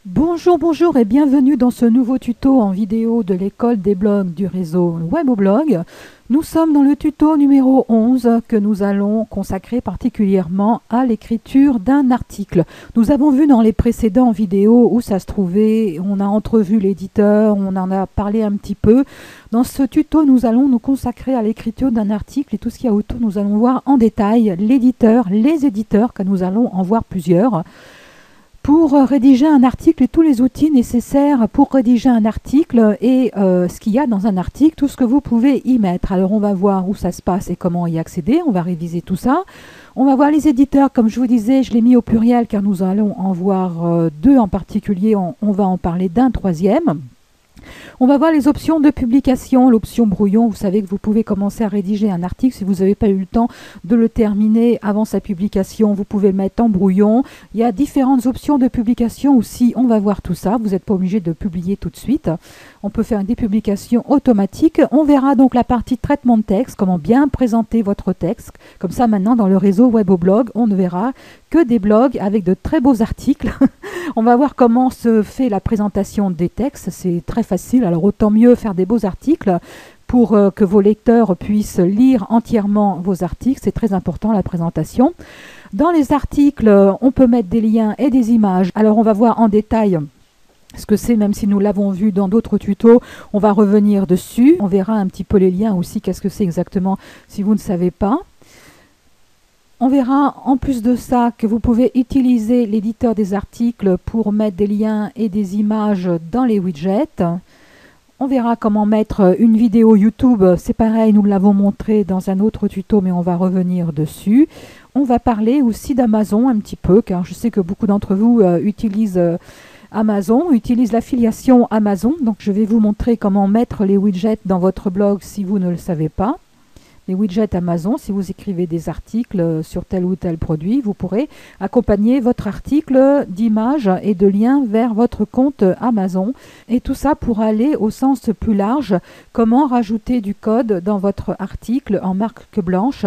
Bonjour, bonjour et bienvenue dans ce nouveau tuto en vidéo de l'école des blogs du réseau Weboblog. Nous sommes dans le tuto numéro 11 que nous allons consacrer particulièrement à l'écriture d'un article. Nous avons vu dans les précédentes vidéos où ça se trouvait, on a entrevu l'éditeur, on en a parlé un petit peu. Dans ce tuto, nous allons nous consacrer à l'écriture d'un article et tout ce qu'il y a autour, nous allons voir en détail l'éditeur, les éditeurs, car nous allons en voir plusieurs. Pour rédiger un article et tous les outils nécessaires pour rédiger un article et ce qu'il y a dans un article, tout ce que vous pouvez y mettre. Alors on va voir où ça se passe et comment y accéder, on va réviser tout ça. On va voir les éditeurs, comme je vous disais, je l'ai mis au pluriel car nous allons en voir deux en particulier, on va en parler d'un troisième. On va voir les options de publication, l'option brouillon. Vous savez que vous pouvez commencer à rédiger un article. Si vous n'avez pas eu le temps de le terminer avant sa publication, vous pouvez le mettre en brouillon. Il y a différentes options de publication aussi. On va voir tout ça. Vous n'êtes pas obligé de publier tout de suite. On peut faire des publications automatiques. On verra donc la partie traitement de texte, comment bien présenter votre texte. Comme ça, maintenant, dans le réseau Weboblog, on ne verra que des blogs avec de très beaux articles. On va voir comment se fait la présentation des textes. C'est très facile. Alors autant mieux faire des beaux articles pour que vos lecteurs puissent lire entièrement vos articles. C'est très important, la présentation. Dans les articles, on peut mettre des liens et des images. Alors on va voir en détail ce que c'est, même si nous l'avons vu dans d'autres tutos. On va revenir dessus. On verra un petit peu les liens aussi, qu'est-ce que c'est exactement si vous ne savez pas. On verra en plus de ça que vous pouvez utiliser l'éditeur des articles pour mettre des liens et des images dans les widgets. On verra comment mettre une vidéo YouTube. C'est pareil, nous l'avons montré dans un autre tuto, mais on va revenir dessus. On va parler aussi d'Amazon un petit peu, car je sais que beaucoup d'entre vous utilisent Amazon, utilisent l'affiliation Amazon. Donc je vais vous montrer comment mettre les widgets dans votre blog si vous ne le savez pas. Les widgets Amazon, si vous écrivez des articles sur tel ou tel produit, vous pourrez accompagner votre article d'images et de liens vers votre compte Amazon. Et tout ça pour aller au sens plus large, comment rajouter du code dans votre article en marque blanche.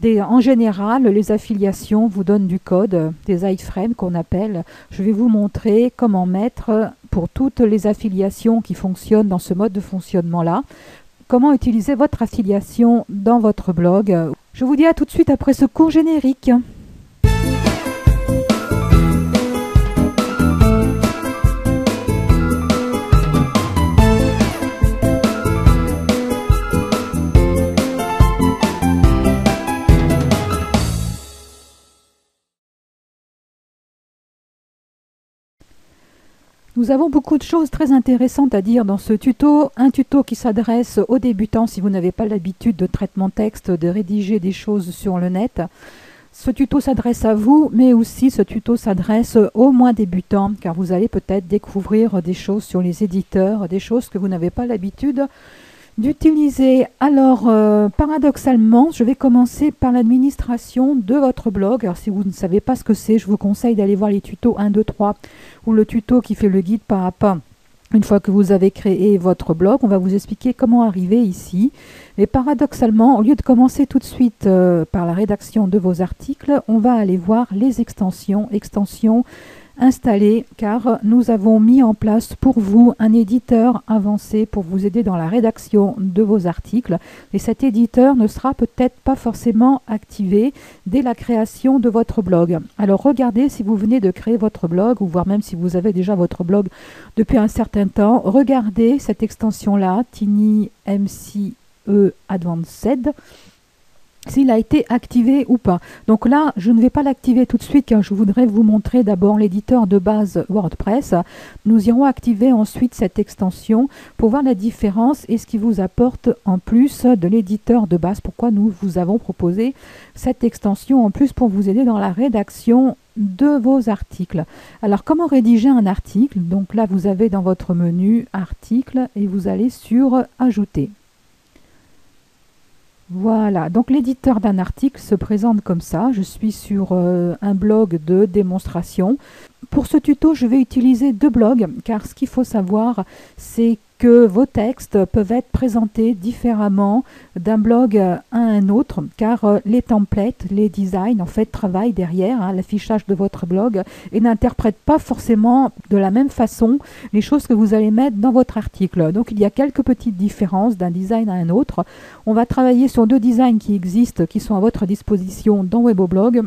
En général, les affiliations vous donnent du code, des iframes qu'on appelle. Je vais vous montrer comment mettre pour toutes les affiliations qui fonctionnent dans ce mode de fonctionnement-là. Comment utiliser votre affiliation dans votre blog. Je vous dis à tout de suite après ce court générique. Nous avons beaucoup de choses très intéressantes à dire dans ce tuto. Un tuto qui s'adresse aux débutants si vous n'avez pas l'habitude de traitement texte, de rédiger des choses sur le net. Ce tuto s'adresse à vous, mais aussi ce tuto s'adresse aux moins débutants, car vous allez peut-être découvrir des choses sur les éditeurs, des choses que vous n'avez pas l'habitude d'utiliser. Alors, paradoxalement, je vais commencer par l'administration de votre blog. Alors, si vous ne savez pas ce que c'est, je vous conseille d'aller voir les tutos 1, 2, 3 ou le tuto qui fait le guide pas à pas. Une fois que vous avez créé votre blog, on va vous expliquer comment arriver ici. Et paradoxalement, au lieu de commencer tout de suite par la rédaction de vos articles, on va aller voir les extensions installées, car nous avons mis en place pour vous un éditeur avancé pour vous aider dans la rédaction de vos articles. Et cet éditeur ne sera peut-être pas forcément activé dès la création de votre blog. Alors regardez, si vous venez de créer votre blog, ou voire même si vous avez déjà votre blog depuis un certain temps, regardez cette extension-là, TinyMCE Advanced, s'il a été activé ou pas. Donc là, je ne vais pas l'activer tout de suite car je voudrais vous montrer d'abord l'éditeur de base WordPress. Nous irons activer ensuite cette extension pour voir la différence et ce qui vous apporte en plus de l'éditeur de base. Pourquoi nous vous avons proposé cette extension en plus pour vous aider dans la rédaction de vos articles. Alors, comment rédiger un article? Donc là, vous avez dans votre menu Article et vous allez sur Ajouter. Voilà, donc l'éditeur d'un article se présente comme ça. Je suis sur un blog de démonstration. Pour ce tuto, je vais utiliser deux blogs, car ce qu'il faut savoir, c'est que vos textes peuvent être présentés différemment d'un blog à un autre, car les templates, les designs, en fait, travaillent derrière l'affichage de votre blog et n'interprètent pas forcément de la même façon les choses que vous allez mettre dans votre article. Donc, il y a quelques petites différences d'un design à un autre. On va travailler sur 2 designs qui existent, qui sont à votre disposition dans Weboblog.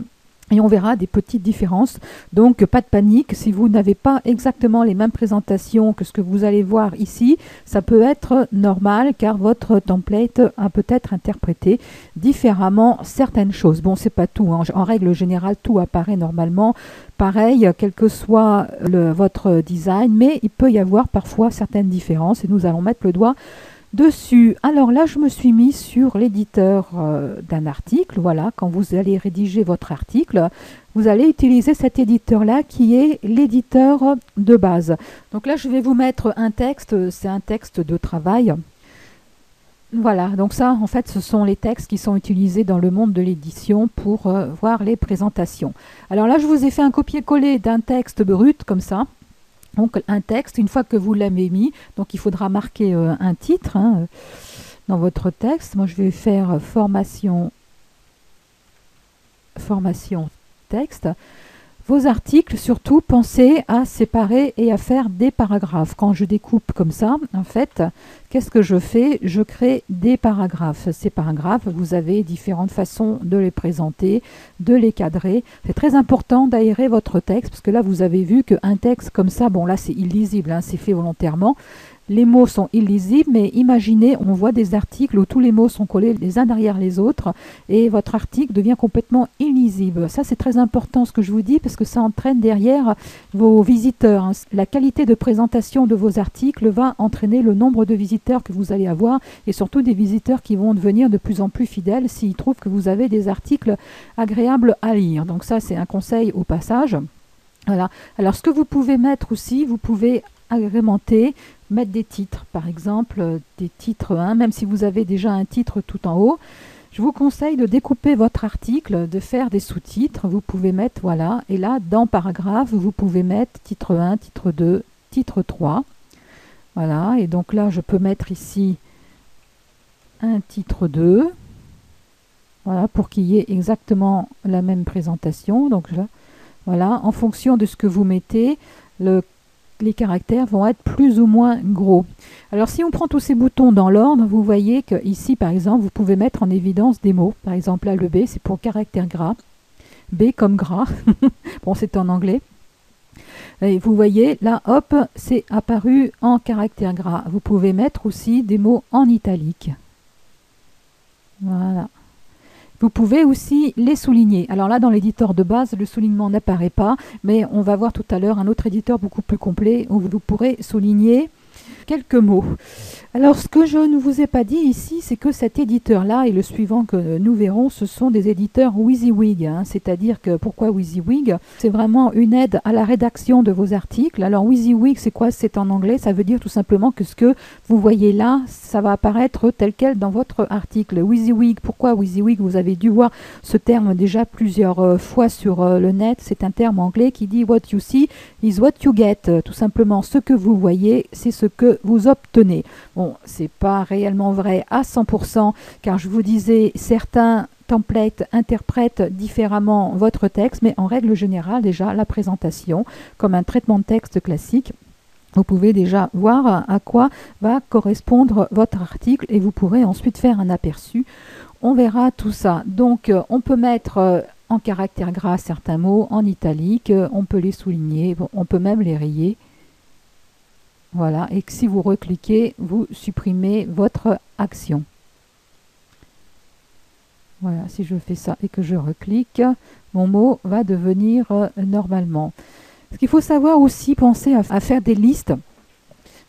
Et on verra des petites différences. Donc, pas de panique. Si vous n'avez pas exactement les mêmes présentations que ce que vous allez voir ici, ça peut être normal car votre template a peut-être interprété différemment certaines choses. Bon, c'est pas tout. En règle générale, tout apparaît normalement pareil, quel que soit votre design, mais il peut y avoir parfois certaines différences et nous allons mettre le doigt dessus. Alors là, je me suis mis sur l'éditeur d'un article. Voilà, quand vous allez rédiger votre article, vous allez utiliser cet éditeur-là qui est l'éditeur de base. Donc là, je vais vous mettre un texte, c'est un texte de travail. Voilà, donc ça, en fait, ce sont les textes qui sont utilisés dans le monde de l'édition pour voir les présentations. Alors là, je vous ai fait un copier-coller d'un texte brut, comme ça. Donc un texte, une fois que vous l'avez mis, donc il faudra marquer un titre dans votre texte. Moi je vais faire formation texte. Vos articles, surtout, pensez à séparer et à faire des paragraphes. Quand je découpe comme ça, en fait, qu'est-ce que je fais? Je crée des paragraphes. Ces paragraphes, vous avez différentes façons de les présenter, de les cadrer. C'est très important d'aérer votre texte, parce que là, vous avez vu qu'un texte comme ça, bon là, c'est illisible, c'est fait volontairement. Les mots sont illisibles, mais imaginez, on voit des articles où tous les mots sont collés les uns derrière les autres et votre article devient complètement illisible. Ça, c'est très important ce que je vous dis parce que ça entraîne derrière vos visiteurs. La qualité de présentation de vos articles va entraîner le nombre de visiteurs que vous allez avoir et surtout des visiteurs qui vont devenir de plus en plus fidèles s'ils trouvent que vous avez des articles agréables à lire. Donc ça, c'est un conseil au passage. Voilà. Alors, ce que vous pouvez mettre aussi, vous pouvez agrémenter, mettre des titres, par exemple des titres 1, même si vous avez déjà un titre tout en haut. Je vous conseille de découper votre article, de faire des sous-titres. Vous pouvez mettre, voilà, et là, dans paragraphe, vous pouvez mettre titre 1, titre 2, titre 3. Voilà, et donc là, je peux mettre ici un titre 2. Voilà, pour qu'il y ait exactement la même présentation. Donc là, voilà, en fonction de ce que vous mettez, les caractères vont être plus ou moins gros. Alors si on prend tous ces boutons dans l'ordre, vous voyez que ici par exemple, vous pouvez mettre en évidence des mots. Par exemple là, le B, c'est pour caractère gras. B comme gras. Bon, c'est en anglais. Et vous voyez, là, hop, c'est apparu en caractère gras. Vous pouvez mettre aussi des mots en italique. Voilà. Vous pouvez aussi les souligner. Alors là, dans l'éditeur de base, le soulignement n'apparaît pas, mais on va voir tout à l'heure un autre éditeur beaucoup plus complet où vous pourrez souligner quelques mots. Alors, ce que je ne vous ai pas dit ici, c'est que cet éditeur-là et le suivant que nous verrons, ce sont des éditeurs WYSIWYG. C'est-à-dire que, pourquoi WYSIWYG? C'est vraiment une aide à la rédaction de vos articles. Alors, WYSIWYG, c'est quoi? C'est en anglais. Ça veut dire tout simplement que ce que vous voyez là, ça va apparaître tel quel dans votre article. WYSIWYG, pourquoi WYSIWYG? Vous avez dû voir ce terme déjà plusieurs fois sur le net. C'est un terme anglais qui dit « What you see is what you get ». Tout simplement, ce que vous voyez, c'est ce que vous obtenez. Bon, c'est pas réellement vrai à 100%, car je vous disais, certains templates interprètent différemment votre texte, mais en règle générale, déjà, la présentation, comme un traitement de texte classique, vous pouvez déjà voir à quoi va correspondre votre article et vous pourrez ensuite faire un aperçu. On verra tout ça. Donc, on peut mettre en caractère gras certains mots, en italique, on peut les souligner, on peut même les rayer. Voilà, et que si vous recliquez, vous supprimez votre action. Voilà, si je fais ça et que je reclique, mon mot va devenir normalement. Ce qu'il faut savoir aussi, penser à faire des listes.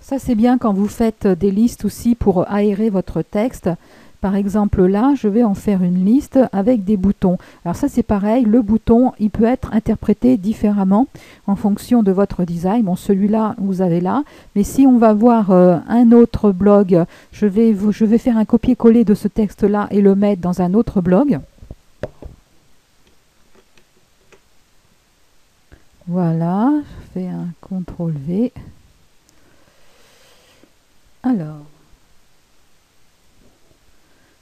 Ça, c'est bien quand vous faites des listes aussi pour aérer votre texte. Par exemple, là, je vais en faire une liste avec des boutons. Alors ça, c'est pareil, le bouton, il peut être interprété différemment en fonction de votre design. Bon, celui-là, vous avez là. Mais si on va voir un autre blog, je vais faire un copier-coller de ce texte-là et le mettre dans un autre blog. Voilà, je fais un CTRL-V. Alors,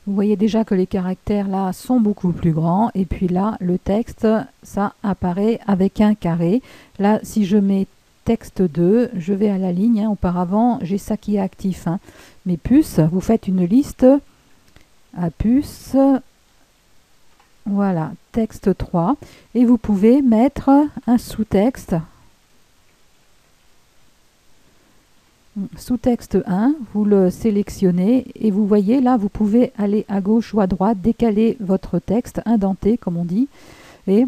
vous voyez déjà que les caractères là sont beaucoup plus grands et puis là, le texte, ça apparaît avec un carré. Là, si je mets texte 2, je vais à la ligne. Hein. Auparavant, j'ai ça qui est actif. Hein. Mes puces, vous faites une liste à puces. Voilà, texte 3. Et vous pouvez mettre un sous-texte. Sous-texte 1, vous le sélectionnez et vous voyez là, vous pouvez aller à gauche ou à droite, décaler votre texte, indenter comme on dit, et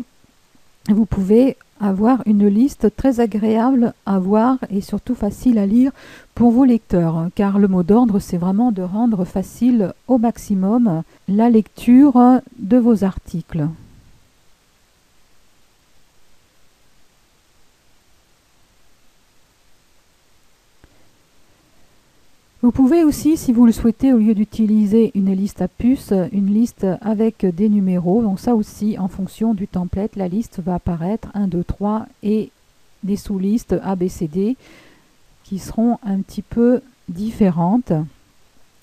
vous pouvez avoir une liste très agréable à voir et surtout facile à lire pour vos lecteurs, car le mot d'ordre, c'est vraiment de rendre facile au maximum la lecture de vos articles. Vous pouvez aussi, si vous le souhaitez, au lieu d'utiliser une liste à puces, une liste avec des numéros. Donc ça aussi, en fonction du template, la liste va apparaître 1, 2, 3 et des sous-listes A, B, C, D qui seront un petit peu différentes.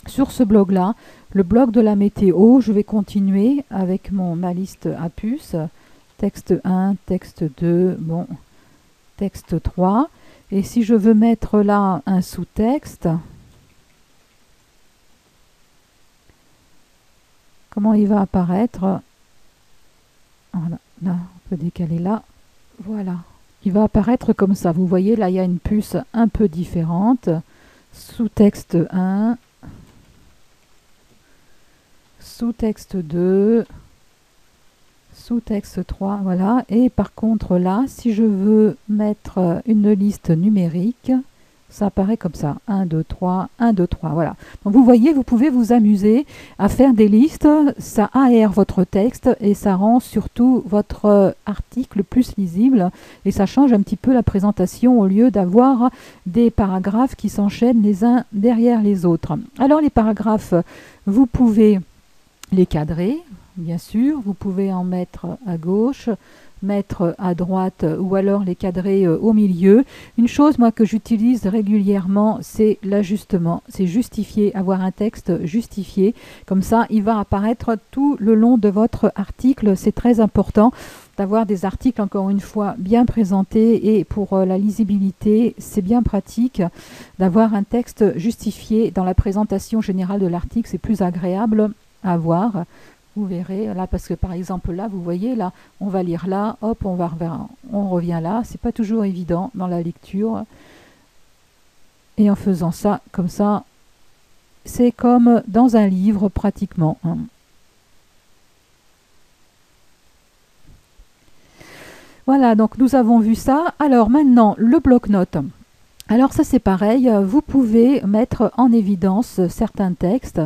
Sur ce blog-là, le blog de la météo, je vais continuer avec ma liste à puces. Texte 1, texte 2, bon, texte 3. Et si je veux mettre là un sous-texte, comment il va apparaître? Voilà, là, on peut décaler là. Voilà. Il va apparaître comme ça. Vous voyez, là, il y a une puce un peu différente. Sous-texte 1. Sous-texte 2. Sous-texte 3. Voilà. Et par contre, là, si je veux mettre une liste numérique, ça apparaît comme ça, 1, 2, 3, 1, 2, 3, voilà. Donc vous voyez, vous pouvez vous amuser à faire des listes, ça aère votre texte et ça rend surtout votre article plus lisible et ça change un petit peu la présentation au lieu d'avoir des paragraphes qui s'enchaînent les uns derrière les autres. Alors les paragraphes, vous pouvez les cadrer, bien sûr, vous pouvez en mettre à gauche, mettre à droite ou alors les cadrer au milieu. Une chose moi que j'utilise régulièrement, c'est l'ajustement, c'est justifier, avoir un texte justifié, comme ça il va apparaître tout le long de votre article. C'est très important d'avoir des articles encore une fois bien présentés et pour la lisibilité c'est bien pratique d'avoir un texte justifié dans la présentation générale de l'article, c'est plus agréable à voir. Vous verrez là, parce que par exemple là, vous voyez là, on va lire là, hop, on revient là. C'est pas toujours évident dans la lecture. Et en faisant ça, comme ça, c'est comme dans un livre pratiquement. Hein. Voilà, donc nous avons vu ça. Alors maintenant, le bloc-notes. Alors ça c'est pareil, vous pouvez mettre en évidence certains textes,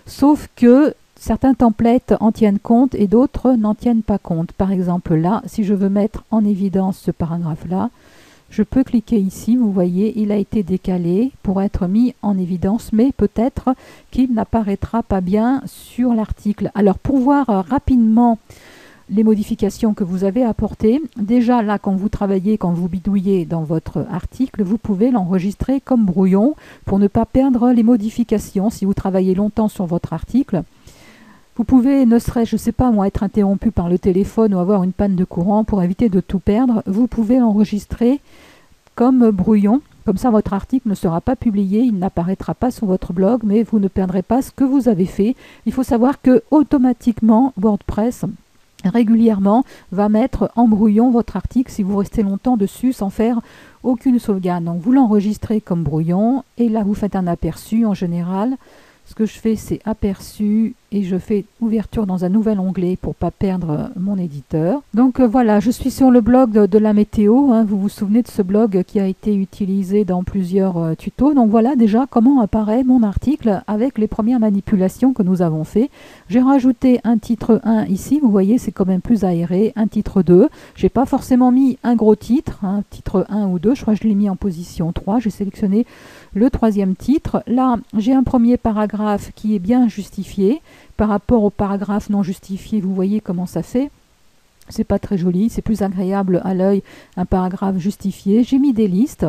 sauf que certains templates en tiennent compte et d'autres n'en tiennent pas compte. Par exemple là, si je veux mettre en évidence ce paragraphe-là, je peux cliquer ici, vous voyez, il a été décalé pour être mis en évidence, mais peut-être qu'il n'apparaîtra pas bien sur l'article. Alors pour voir rapidement les modifications que vous avez apportées, déjà là quand vous travaillez, quand vous bidouillez dans votre article, vous pouvez l'enregistrer comme brouillon pour ne pas perdre les modifications si vous travaillez longtemps sur votre article. Vous pouvez, ne serait-ce, je ne sais pas moi, être interrompu par le téléphone ou avoir une panne de courant pour éviter de tout perdre. Vous pouvez l'enregistrer comme brouillon. Comme ça, votre article ne sera pas publié, il n'apparaîtra pas sur votre blog, mais vous ne perdrez pas ce que vous avez fait. Il faut savoir que automatiquement, WordPress régulièrement va mettre en brouillon votre article si vous restez longtemps dessus sans faire aucune sauvegarde. Donc vous l'enregistrez comme brouillon et là vous faites un aperçu en général. Ce que je fais, c'est aperçu et je fais ouverture dans un nouvel onglet pour ne pas perdre mon éditeur. Donc voilà, je suis sur le blog de la météo. Hein. Vous vous souvenez de ce blog qui a été utilisé dans plusieurs tutos. Donc voilà déjà comment apparaît mon article avec les premières manipulations que nous avons fait. J'ai rajouté un titre 1 ici. Vous voyez, c'est quand même plus aéré. Un titre 2. Je n'ai pas forcément mis un gros titre, hein, titre 1 ou 2. Je crois que je l'ai mis en position 3. J'ai sélectionné le troisième titre. Là, j'ai un premier paragraphe qui est bien justifié. Par rapport au paragraphe non justifié, vous voyez comment ça fait. C'est pas très joli, c'est plus agréable à l'œil un paragraphe justifié. J'ai mis des listes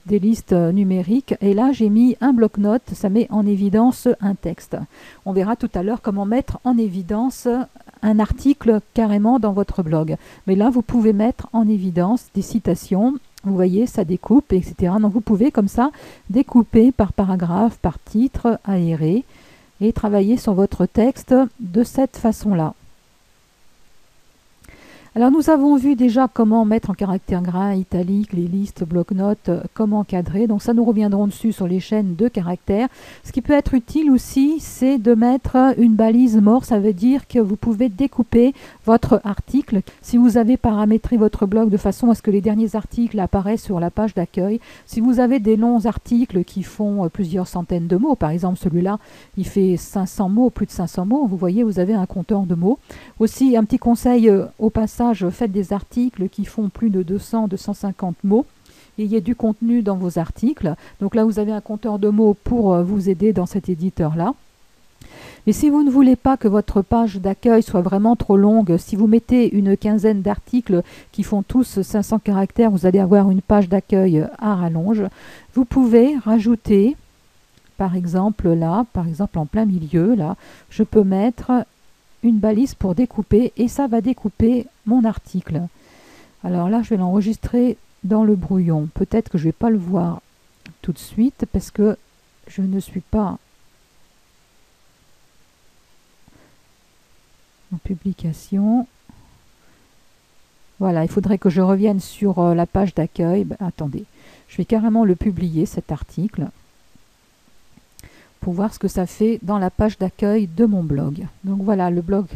des listes numériques. Et là, j'ai mis un bloc-notes, ça met en évidence un texte. On verra tout à l'heure comment mettre en évidence un article carrément dans votre blog. Mais là, vous pouvez mettre en évidence des citations. Vous voyez, ça découpe, etc. Donc, vous pouvez comme ça découper par paragraphe, par titre, aéré, et travailler sur votre texte de cette façon-là. Alors nous avons vu déjà comment mettre en caractère gras, italique, les listes, bloc-notes, comment cadrer. Donc ça, nous reviendrons dessus sur les chaînes de caractères. Ce qui peut être utile aussi, c'est de mettre une balise mort. Ça veut dire que vous pouvez découper votre article. Si vous avez paramétré votre blog de façon à ce que les derniers articles apparaissent sur la page d'accueil, si vous avez des longs articles qui font plusieurs centaines de mots, par exemple celui-là, il fait 500 mots, plus de 500 mots, vous voyez, vous avez un compteur de mots. Aussi, un petit conseil au passage, faites des articles qui font plus de 200, 250 mots. Il y a du contenu dans vos articles. Donc là, vous avez un compteur de mots pour vous aider dans cet éditeur-là. Et si vous ne voulez pas que votre page d'accueil soit vraiment trop longue, si vous mettez une quinzaine d'articles qui font tous 500 caractères, vous allez avoir une page d'accueil à rallonge. Vous pouvez rajouter, par exemple là, par exemple en plein milieu, là, je peux mettre une balise pour découper et ça va découper mon article. Alors là, je vais l'enregistrer dans le brouillon. Peut-être que je ne vais pas le voir tout de suite parce que je ne suis pas en publication. Voilà, il faudrait que je revienne sur la page d'accueil. Ben, attendez, je vais carrément le publier, cet article, pour voir ce que ça fait dans la page d'accueil de mon blog. Donc voilà, le blog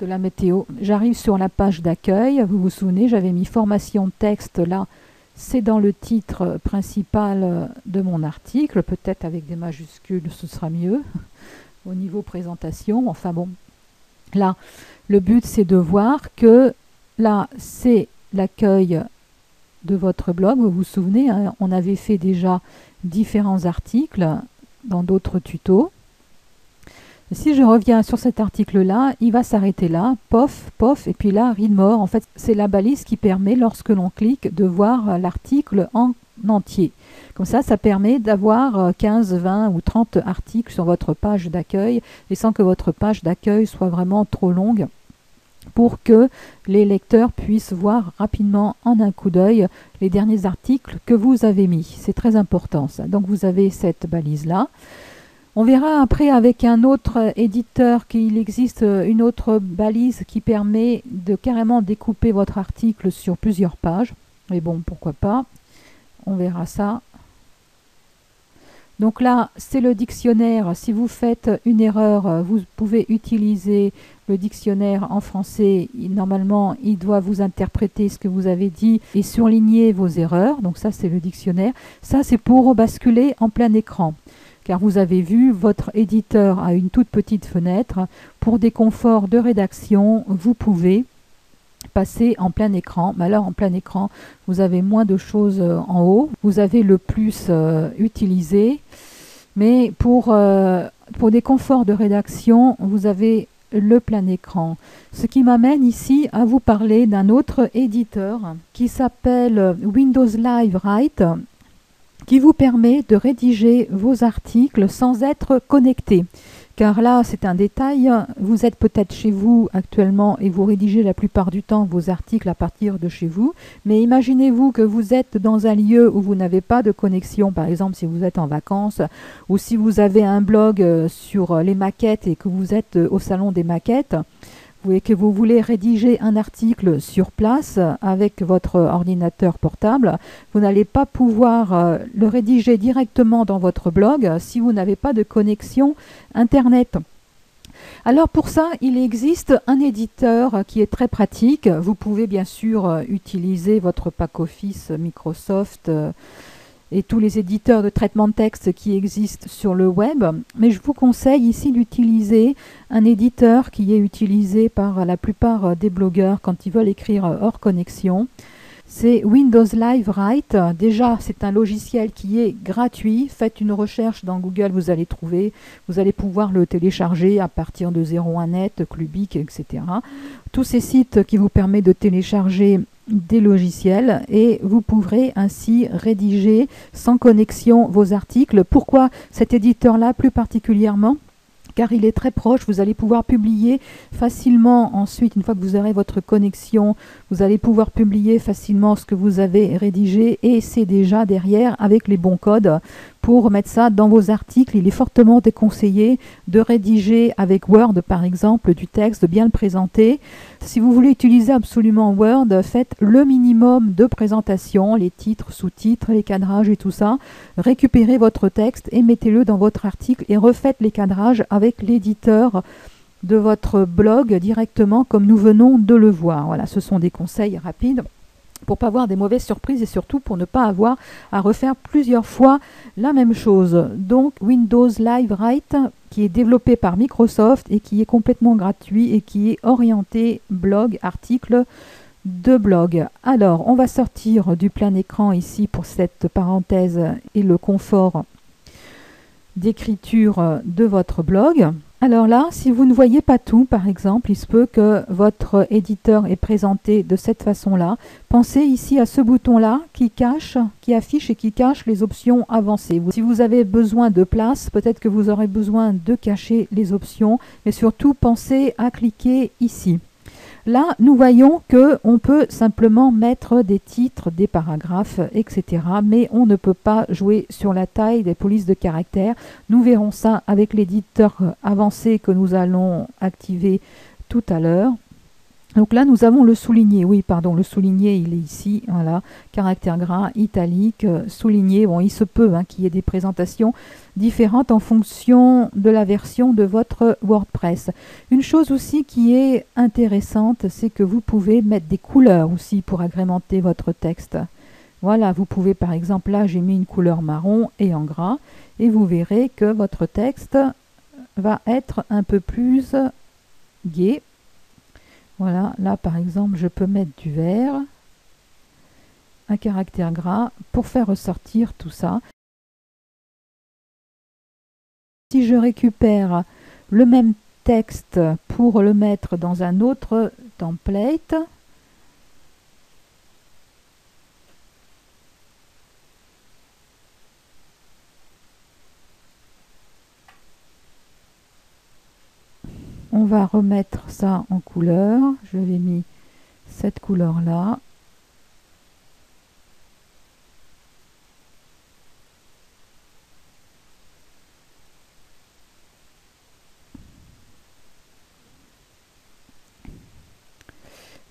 de la météo. J'arrive sur la page d'accueil. Vous vous souvenez, j'avais mis formation texte là. C'est dans le titre principal de mon article. Peut-être avec des majuscules, ce sera mieux au niveau présentation. Enfin bon, là, le but c'est de voir que là, c'est l'accueil de votre blog. Vous vous souvenez, hein, on avait fait déjà différents articles dans d'autres tutos. Si je reviens sur cet article-là, il va s'arrêter là, pof, pof, et puis là, read more. En fait, c'est la balise qui permet, lorsque l'on clique, de voir l'article en entier. Comme ça permet d'avoir 15, 20 ou 30 articles sur votre page d'accueil, et sans que votre page d'accueil soit vraiment trop longue, pour que les lecteurs puissent voir rapidement en un coup d'œil les derniers articles que vous avez mis. C'est très important ça. Donc vous avez cette balise-là. On verra après avec un autre éditeur qu'il existe une autre balise qui permet de carrément découper votre article sur plusieurs pages. Mais bon, pourquoi pas. On verra ça. Donc là, c'est le dictionnaire. Si vous faites une erreur, vous pouvez utiliser le dictionnaire en français. Normalement, il doit vous interpréter ce que vous avez dit et surligner vos erreurs. Donc ça, c'est le dictionnaire. Ça, c'est pour basculer en plein écran. Car vous avez vu, votre éditeur a une toute petite fenêtre. Pour des conforts de rédaction, vous pouvez passer en plein écran. Mais alors en plein écran, vous avez moins de choses en haut. Vous avez le plus utilisé. Mais pour des conforts de rédaction, vous avez le plein écran. Ce qui m'amène ici à vous parler d'un autre éditeur qui s'appelle Windows Live Write, qui vous permet de rédiger vos articles sans être connecté. Car là, c'est un détail, vous êtes peut-être chez vous actuellement et vous rédigez la plupart du temps vos articles à partir de chez vous, mais imaginez-vous que vous êtes dans un lieu où vous n'avez pas de connexion, par exemple si vous êtes en vacances, ou si vous avez un blog sur les maquettes et que vous êtes au salon des maquettes, et que vous voulez rédiger un article sur place avec votre ordinateur portable, vous n'allez pas pouvoir le rédiger directement dans votre blog si vous n'avez pas de connexion Internet. Alors pour ça, il existe un éditeur qui est très pratique. Vous pouvez bien sûr utiliser votre pack Office Microsoft et tous les éditeurs de traitement de texte qui existent sur le web, mais je vous conseille ici d'utiliser un éditeur qui est utilisé par la plupart des blogueurs quand ils veulent écrire hors connexion. C'est Windows Live Write. Déjà, c'est un logiciel qui est gratuit. Faites une recherche dans Google, vous allez trouver. Vous allez pouvoir le télécharger à partir de 01net, Clubic, etc. Tous ces sites qui vous permettent de télécharger des logiciels et vous pourrez ainsi rédiger sans connexion vos articles. Pourquoi cet éditeur-là plus particulièrement? Car il est très proche, vous allez pouvoir publier facilement ensuite, une fois que vous aurez votre connexion, vous allez pouvoir publier facilement ce que vous avez rédigé et c'est déjà derrière avec les bons codes pour mettre ça dans vos articles. Il est fortement déconseillé de rédiger avec Word par exemple du texte, de bien le présenter. Si vous voulez utiliser absolument Word, faites le minimum de présentation, les titres, sous-titres, les cadrages et tout ça. Récupérez votre texte et mettez-le dans votre article et refaites les cadrages avec l'éditeur de votre blog directement comme nous venons de le voir. Voilà, ce sont des conseils rapides pour ne pas avoir des mauvaises surprises et surtout pour ne pas avoir à refaire plusieurs fois la même chose. Donc Windows Live Write qui est développé par Microsoft et qui est complètement gratuit et qui est orienté blog, article de blog. Alors on va sortir du plein écran ici pour cette parenthèse et le confort d'écriture de votre blog. Alors là, si vous ne voyez pas tout, par exemple, il se peut que votre éditeur est présenté de cette façon-là. Pensez ici à ce bouton-là qui affiche et qui cache les options avancées. Si vous avez besoin de place, peut-être que vous aurez besoin de cacher les options, mais surtout pensez à cliquer ici. Là, nous voyons qu'on peut simplement mettre des titres, des paragraphes, etc. Mais on ne peut pas jouer sur la taille des polices de caractères. Nous verrons ça avec l'éditeur avancé que nous allons activer tout à l'heure. Donc là, nous avons le souligné. Oui, pardon, le souligné, il est ici. Voilà, caractère gras, italique, souligné. Bon, il se peut qu'il y ait des présentations différentes en fonction de la version de votre WordPress. Une chose aussi qui est intéressante, c'est que vous pouvez mettre des couleurs aussi pour agrémenter votre texte. Voilà, vous pouvez par exemple, là, j'ai mis une couleur marron et en gras. Et vous verrez que votre texte va être un peu plus gai. Voilà, là par exemple, je peux mettre du vert, un caractère gras pour faire ressortir tout ça. Si je récupère le même texte pour le mettre dans un autre template, on va remettre ça en couleur. Je vais mis cette couleur là.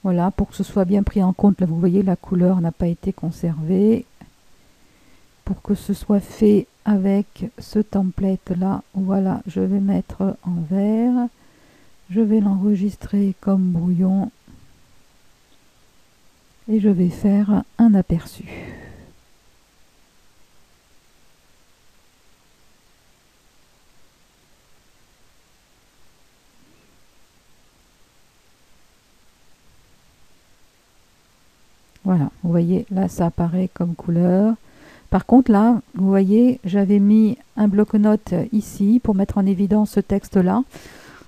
Voilà, pour que ce soit bien pris en compte, là vous voyez la couleur n'a pas été conservée. Pour que ce soit fait avec ce template là, voilà, je vais mettre en vert. Je vais l'enregistrer comme brouillon et je vais faire un aperçu. Voilà, vous voyez, là ça apparaît comme couleur. Par contre là, vous voyez, j'avais mis un bloc-notes ici pour mettre en évidence ce texte-là.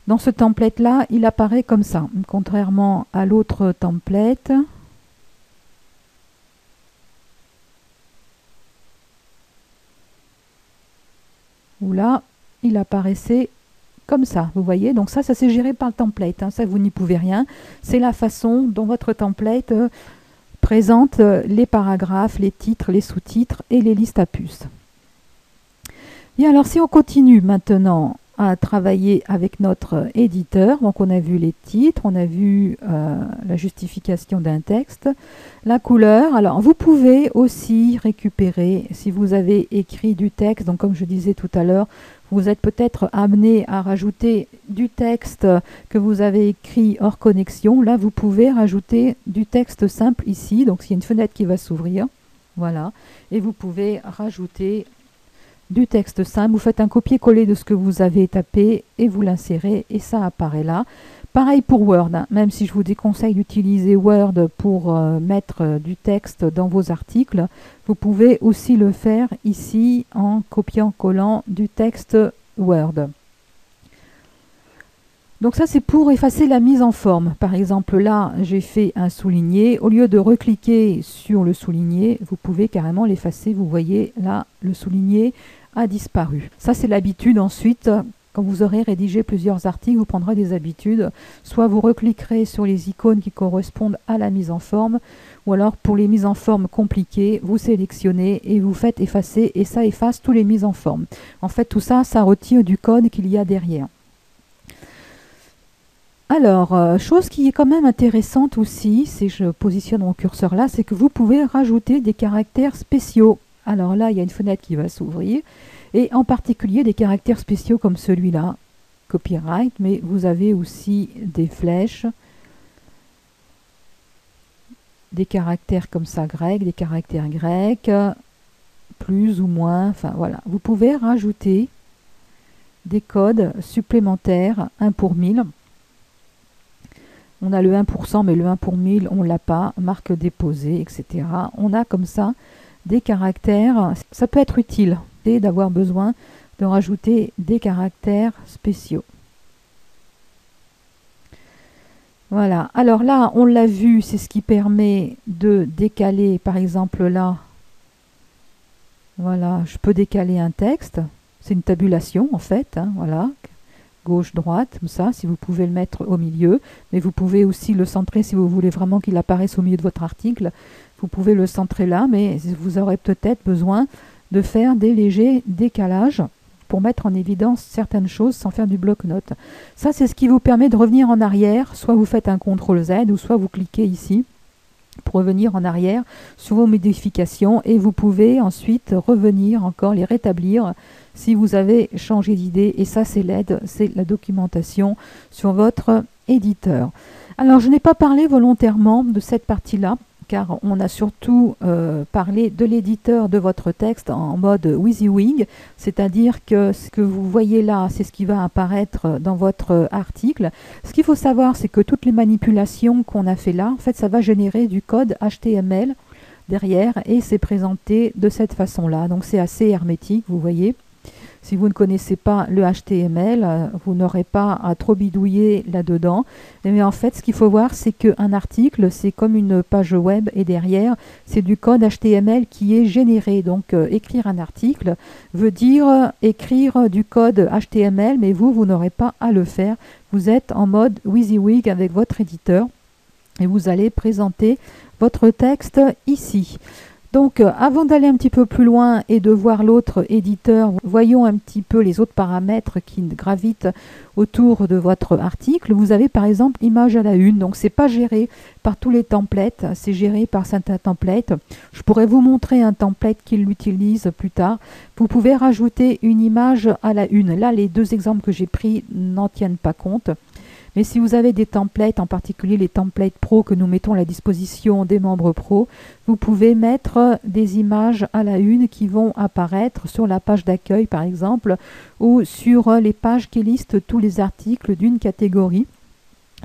Dans ce template-là, il apparaît comme ça, contrairement à l'autre template. Où là, il apparaissait comme ça, vous voyez. Donc ça c'est géré par le template, ça vous n'y pouvez rien. C'est la façon dont votre template présente les paragraphes, les titres, les sous-titres et les listes à puces. Bien, alors si on continue maintenant à travailler avec notre éditeur. Donc on a vu les titres, on a vu la justification d'un texte, la couleur. Alors vous pouvez aussi récupérer, si vous avez écrit du texte, donc comme je disais tout à l'heure, vous êtes peut-être amené à rajouter du texte que vous avez écrit hors connexion. Là vous pouvez rajouter du texte simple ici, donc il y a une fenêtre qui va s'ouvrir, voilà, et vous pouvez rajouter du texte simple, vous faites un copier-coller de ce que vous avez tapé et vous l'insérez et ça apparaît là. Pareil pour Word, même si je vous déconseille d'utiliser Word pour mettre du texte dans vos articles, vous pouvez aussi le faire ici en copiant-collant du texte Word. Donc ça, c'est pour effacer la mise en forme. Par exemple, là, j'ai fait un souligné. Au lieu de recliquer sur le souligné, vous pouvez carrément l'effacer. Vous voyez, là, le souligné a disparu. Ça, c'est l'habitude. Ensuite, quand vous aurez rédigé plusieurs articles, vous prendrez des habitudes. Soit vous recliquerez sur les icônes qui correspondent à la mise en forme, ou alors pour les mises en forme compliquées, vous sélectionnez et vous faites effacer, et ça efface tous les mises en forme. En fait, tout ça, ça retire du code qu'il y a derrière. Alors, chose qui est quand même intéressante aussi, si je positionne mon curseur là, c'est que vous pouvez rajouter des caractères spéciaux. Alors là, il y a une fenêtre qui va s'ouvrir, et en particulier des caractères spéciaux comme celui-là, copyright, mais vous avez aussi des flèches, des caractères comme ça grecs, des caractères grecs, plus ou moins, enfin voilà. Vous pouvez rajouter des codes supplémentaires, 1 pour 1000. On a le 1%, mais le 1 pour 1000, on ne l'a pas, marque déposée, etc. On a comme ça des caractères. Ça peut être utile d'avoir besoin de rajouter des caractères spéciaux. Voilà. Alors là, on l'a vu, c'est ce qui permet de décaler, par exemple là, voilà, je peux décaler un texte. C'est une tabulation en fait, hein, voilà. Gauche, droite, comme ça, si vous pouvez le mettre au milieu, mais vous pouvez aussi le centrer si vous voulez vraiment qu'il apparaisse au milieu de votre article. Vous pouvez le centrer là, mais vous aurez peut-être besoin de faire des légers décalages pour mettre en évidence certaines choses sans faire du bloc-notes. Ça, c'est ce qui vous permet de revenir en arrière. Soit vous faites un CTRL-Z ou soit vous cliquez ici pour revenir en arrière sur vos modifications et vous pouvez ensuite revenir encore, les rétablir si vous avez changé d'idée. Et ça, c'est l'aide, c'est la documentation sur votre éditeur. Alors, je n'ai pas parlé volontairement de cette partie-là, car on a surtout parlé de l'éditeur de votre texte en mode WYSIWYG, c'est-à-dire que ce que vous voyez là, c'est ce qui va apparaître dans votre article. Ce qu'il faut savoir, c'est que toutes les manipulations qu'on a fait là, en fait, ça va générer du code HTML derrière et c'est présenté de cette façon-là. Donc, c'est assez hermétique, vous voyez. Si vous ne connaissez pas le HTML, vous n'aurez pas à trop bidouiller là-dedans. Mais en fait, ce qu'il faut voir, c'est qu'un article, c'est comme une page web et derrière, c'est du code HTML qui est généré. Donc, écrire un article veut dire écrire du code HTML, mais vous n'aurez pas à le faire. Vous êtes en mode WYSIWYG avec votre éditeur et vous allez présenter votre texte ici. Donc, avant d'aller un petit peu plus loin et de voir l'autre éditeur, voyons un petit peu les autres paramètres qui gravitent autour de votre article. Vous avez par exemple image à la une, donc c'est pas géré par tous les templates, c'est géré par certains templates. Je pourrais vous montrer un template qui l'utilise plus tard. Vous pouvez rajouter une image à la une. Là, les deux exemples que j'ai pris n'en tiennent pas compte. Mais si vous avez des templates, en particulier les templates pro que nous mettons à la disposition des membres pro, vous pouvez mettre des images à la une qui vont apparaître sur la page d'accueil par exemple, ou sur les pages qui listent tous les articles d'une catégorie.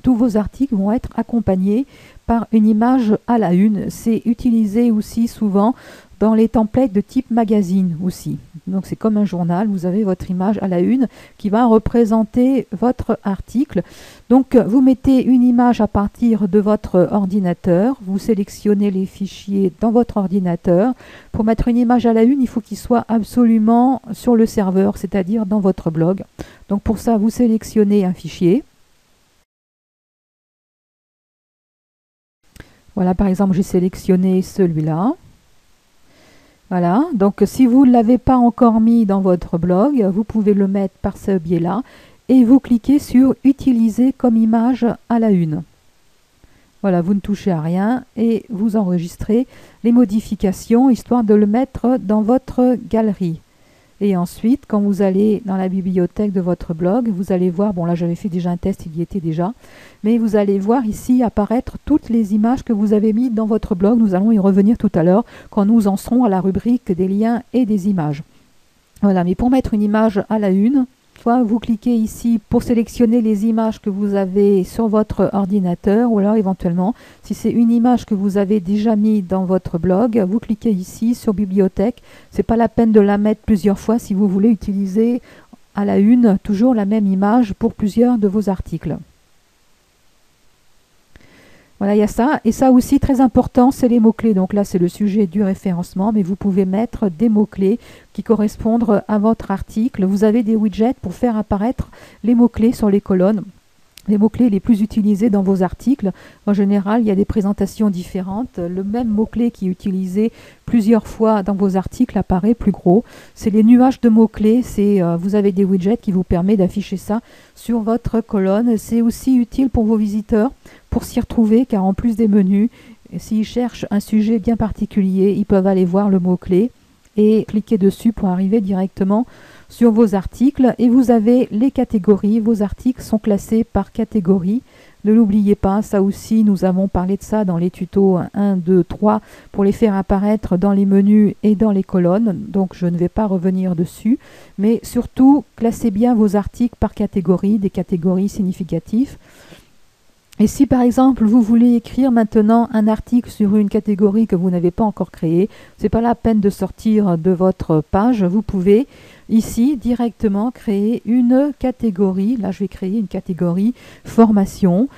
Tous vos articles vont être accompagnés par une image à la une. C'est utilisé aussi souvent dans les templates de type magazine aussi. Donc c'est comme un journal, vous avez votre image à la une qui va représenter votre article. Donc vous mettez une image à partir de votre ordinateur, vous sélectionnez les fichiers dans votre ordinateur. Pour mettre une image à la une, il faut qu'il soit absolument sur le serveur, c'est-à-dire dans votre blog. Donc pour ça, vous sélectionnez un fichier. Voilà, par exemple, j'ai sélectionné celui-là. Voilà, donc si vous ne l'avez pas encore mis dans votre blog, vous pouvez le mettre par ce biais-là et vous cliquez sur « Utiliser comme image à la une ». Voilà, vous ne touchez à rien et vous enregistrez les modifications histoire de le mettre dans votre galerie. Et ensuite, quand vous allez dans la bibliothèque de votre blog, vous allez voir, bon là j'avais fait déjà un test, il y était déjà, mais vous allez voir ici apparaître toutes les images que vous avez mises dans votre blog. Nous allons y revenir tout à l'heure quand nous en serons à la rubrique des liens et des images. Voilà, mais pour mettre une image à la une, soit vous cliquez ici pour sélectionner les images que vous avez sur votre ordinateur, ou alors éventuellement, si c'est une image que vous avez déjà mis dans votre blog, vous cliquez ici sur bibliothèque. C'est pas la peine de la mettre plusieurs fois si vous voulez utiliser à la une toujours la même image pour plusieurs de vos articles. Voilà, il y a ça. Et ça aussi, très important, c'est les mots-clés. Donc là, c'est le sujet du référencement, mais vous pouvez mettre des mots-clés qui correspondent à votre article. Vous avez des widgets pour faire apparaître les mots-clés sur les colonnes. Les mots-clés les plus utilisés dans vos articles. En général, il y a des présentations différentes. Le même mot-clé qui est utilisé plusieurs fois dans vos articles apparaît plus gros. C'est les nuages de mots-clés. Vous avez des widgets qui vous permettent d'afficher ça sur votre colonne. C'est aussi utile pour vos visiteurs pour s'y retrouver, car en plus des menus, s'ils cherchent un sujet bien particulier, ils peuvent aller voir le mot-clé et cliquer dessus pour arriver directement sur vos articles. Et vous avez les catégories. Vos articles sont classés par catégorie. Ne l'oubliez pas, ça aussi, nous avons parlé de ça dans les tutos 1, 2, 3 pour les faire apparaître dans les menus et dans les colonnes. Donc, je ne vais pas revenir dessus. Mais surtout, classez bien vos articles par catégorie, des catégories significatives. Et si par exemple vous voulez écrire maintenant un article sur une catégorie que vous n'avez pas encore créée, ce n'est pas la peine de sortir de votre page. Vous pouvez ici directement créer une catégorie. Là, je vais créer une catégorie formation.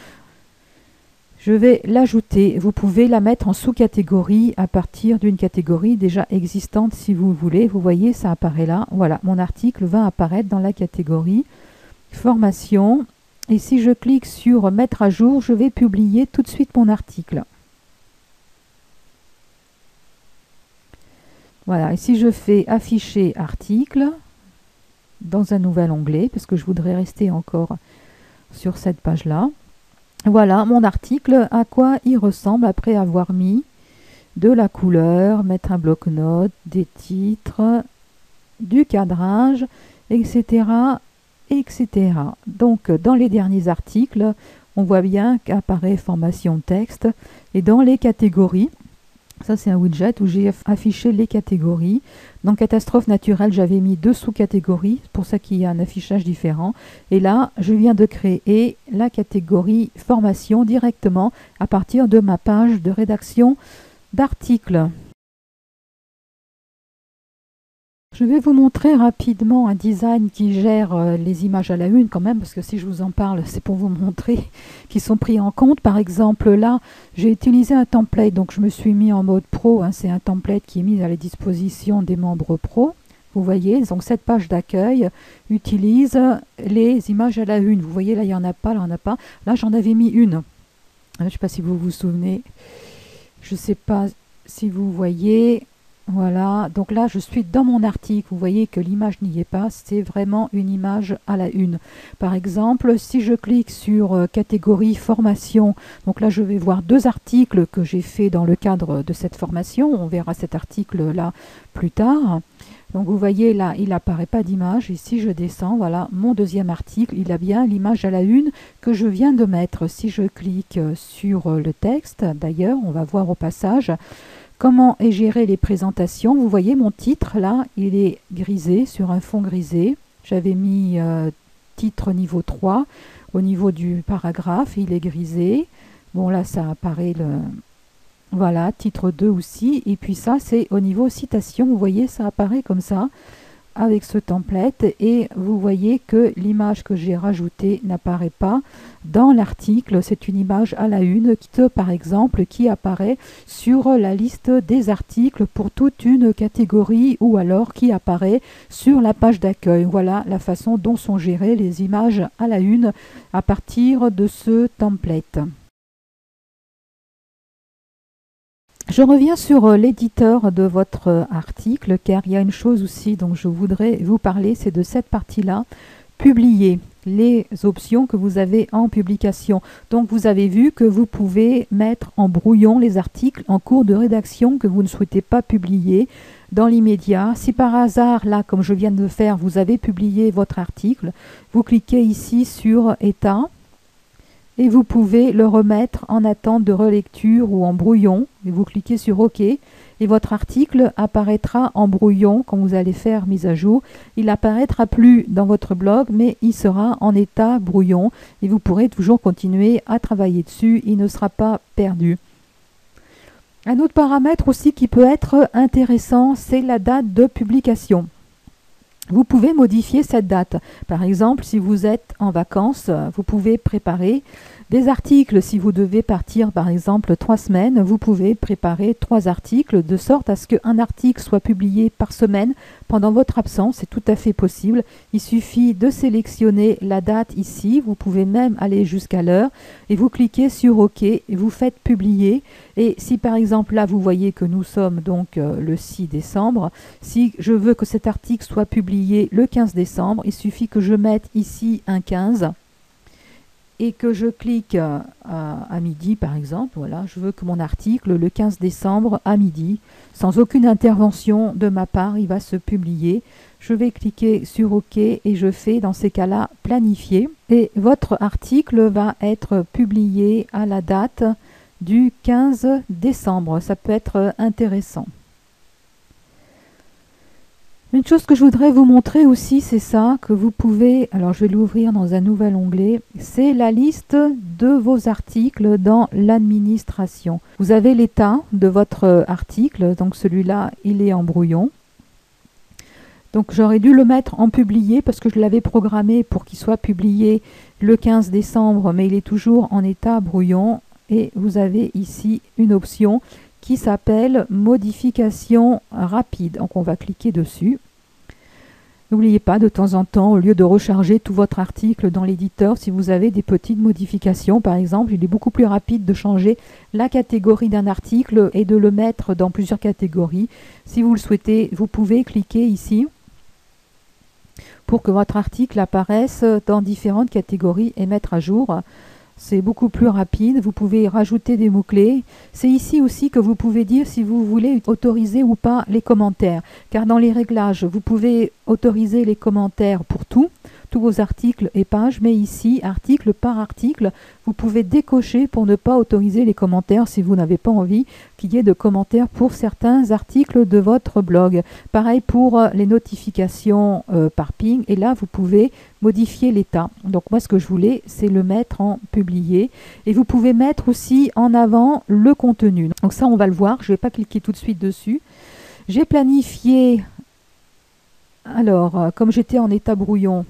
Je vais l'ajouter. Vous pouvez la mettre en sous-catégorie à partir d'une catégorie déjà existante si vous voulez. Vous voyez, ça apparaît là. Voilà, mon article va apparaître dans la catégorie formation. Et si je clique sur mettre à jour, je vais publier tout de suite mon article. Voilà, et si je fais afficher article dans un nouvel onglet, parce que je voudrais rester encore sur cette page-là. Voilà mon article, à quoi il ressemble après avoir mis de la couleur, mettre un bloc-notes, des titres, du cadrage, etc. etc. Donc, dans les derniers articles, on voit bien qu'apparaît formation texte. Et dans les catégories, ça c'est un widget où j'ai affiché les catégories. Dans catastrophe naturelle, j'avais mis 2 sous-catégories, pour ça qu'il y a un affichage différent. Et là, je viens de créer la catégorie formation directement à partir de ma page de rédaction d'articles. Je vais vous montrer rapidement un design qui gère les images à la une quand même, parce que si je vous en parle, c'est pour vous montrer qu'ils sont pris en compte. Par exemple, là, j'ai utilisé un template, donc je me suis mis en mode pro. C'est un template qui est mis à la disposition des membres pro. Vous voyez, donc cette page d'accueil utilise les images à la une. Vous voyez, là, il n'y en a pas, là, il n'y en a pas. Là, j'en avais mis une. Je ne sais pas si vous vous souvenez. Je ne sais pas si vous voyez... Voilà, donc là je suis dans mon article, vous voyez que l'image n'y est pas, c'est vraiment une image à la une. Par exemple, si je clique sur catégorie formation, donc là je vais voir 2 articles que j'ai fait dans le cadre de cette formation, on verra cet article là plus tard. Donc vous voyez là, il n'apparaît pas d'image, et si je descends, voilà, mon deuxième article, il a bien l'image à la une que je viens de mettre. Si je clique sur le texte, d'ailleurs, on va voir au passage, comment est géré les présentations. Vous voyez mon titre là, il est grisé sur un fond grisé. J'avais mis titre niveau 3. Au niveau du paragraphe, il est grisé. Bon là ça apparaît le... Voilà, titre 2 aussi. Et puis ça c'est au niveau citation. Vous voyez ça apparaît comme ça avec ce template. Et vous voyez que l'image que j'ai rajoutée n'apparaît pas dans l'article. C'est une image à la une, par exemple, qui apparaît sur la liste des articles pour toute une catégorie, ou alors qui apparaît sur la page d'accueil. Voilà la façon dont sont gérées les images à la une à partir de ce template. Je reviens sur l'éditeur de votre article, car il y a une chose aussi dont je voudrais vous parler, c'est de cette partie-là, publier, les options que vous avez en publication. Donc vous avez vu que vous pouvez mettre en brouillon les articles en cours de rédaction que vous ne souhaitez pas publier dans l'immédiat. Si par hasard, là, comme je viens de le faire, vous avez publié votre article, vous cliquez ici sur État, et vous pouvez le remettre en attente de relecture ou en brouillon, et vous cliquez sur OK, et votre article apparaîtra en brouillon quand vous allez faire mise à jour. Il n'apparaîtra plus dans votre blog, mais il sera en état brouillon, et vous pourrez toujours continuer à travailler dessus, il ne sera pas perdu. Un autre paramètre aussi qui peut être intéressant, c'est la date de publication. vous pouvez modifier cette date. Par exemple, si vous êtes en vacances, vous pouvez préparer des articles. Si vous devez partir, par exemple, 3 semaines, vous pouvez préparer 3 articles de sorte à ce qu'un article soit publié par semaine pendant votre absence. C'est tout à fait possible. Il suffit de sélectionner la date ici. Vous pouvez même aller jusqu'à l'heure et vous cliquez sur OK et vous faites publier. Et si par exemple là, vous voyez que nous sommes donc le 6 décembre, si je veux que cet article soit publié le 15 décembre, il suffit que je mette ici un 15 et que je clique à midi par exemple. Voilà, je veux que mon article le 15 décembre à midi, sans aucune intervention de ma part, il va se publier. Je vais cliquer sur OK et je fais dans ces cas-là planifier. Et votre article va être publié à la date du 15 décembre. Ça peut être intéressant. Une chose que je voudrais vous montrer aussi, c'est ça, que vous pouvez, alors je vais l'ouvrir dans un nouvel onglet, c'est la liste de vos articles dans l'administration. Vous avez l'état de votre article, donc celui-là, il est en brouillon. Donc j'aurais dû le mettre en publié parce que je l'avais programmé pour qu'il soit publié le 15 décembre, mais il est toujours en état brouillon. Et vous avez ici une option qui s'appelle modification rapide. Donc on va cliquer dessus. N'oubliez pas de temps en temps, au lieu de recharger tout votre article dans l'éditeur, si vous avez des petites modifications, par exemple, il est beaucoup plus rapide de changer la catégorie d'un article et de le mettre dans plusieurs catégories. Si vous le souhaitez, vous pouvez cliquer ici pour que votre article apparaisse dans différentes catégories et mettre à jour. C'est beaucoup plus rapide, vous pouvez rajouter des mots-clés. C'est ici aussi que vous pouvez dire si vous voulez autoriser ou pas les commentaires. Car dans les réglages, vous pouvez autoriser les commentaires pour tous vos articles et pages, mais ici, article par article, vous pouvez décocher pour ne pas autoriser les commentaires si vous n'avez pas envie qu'il y ait de commentaires pour certains articles de votre blog. Pareil pour les notifications par ping, et là, vous pouvez modifier l'état. Donc moi, ce que je voulais, c'est le mettre en publié, et vous pouvez mettre aussi en avant le contenu. Donc ça, on va le voir, je ne vais pas cliquer tout de suite dessus. J'ai planifié, alors, comme j'étais en état brouillon,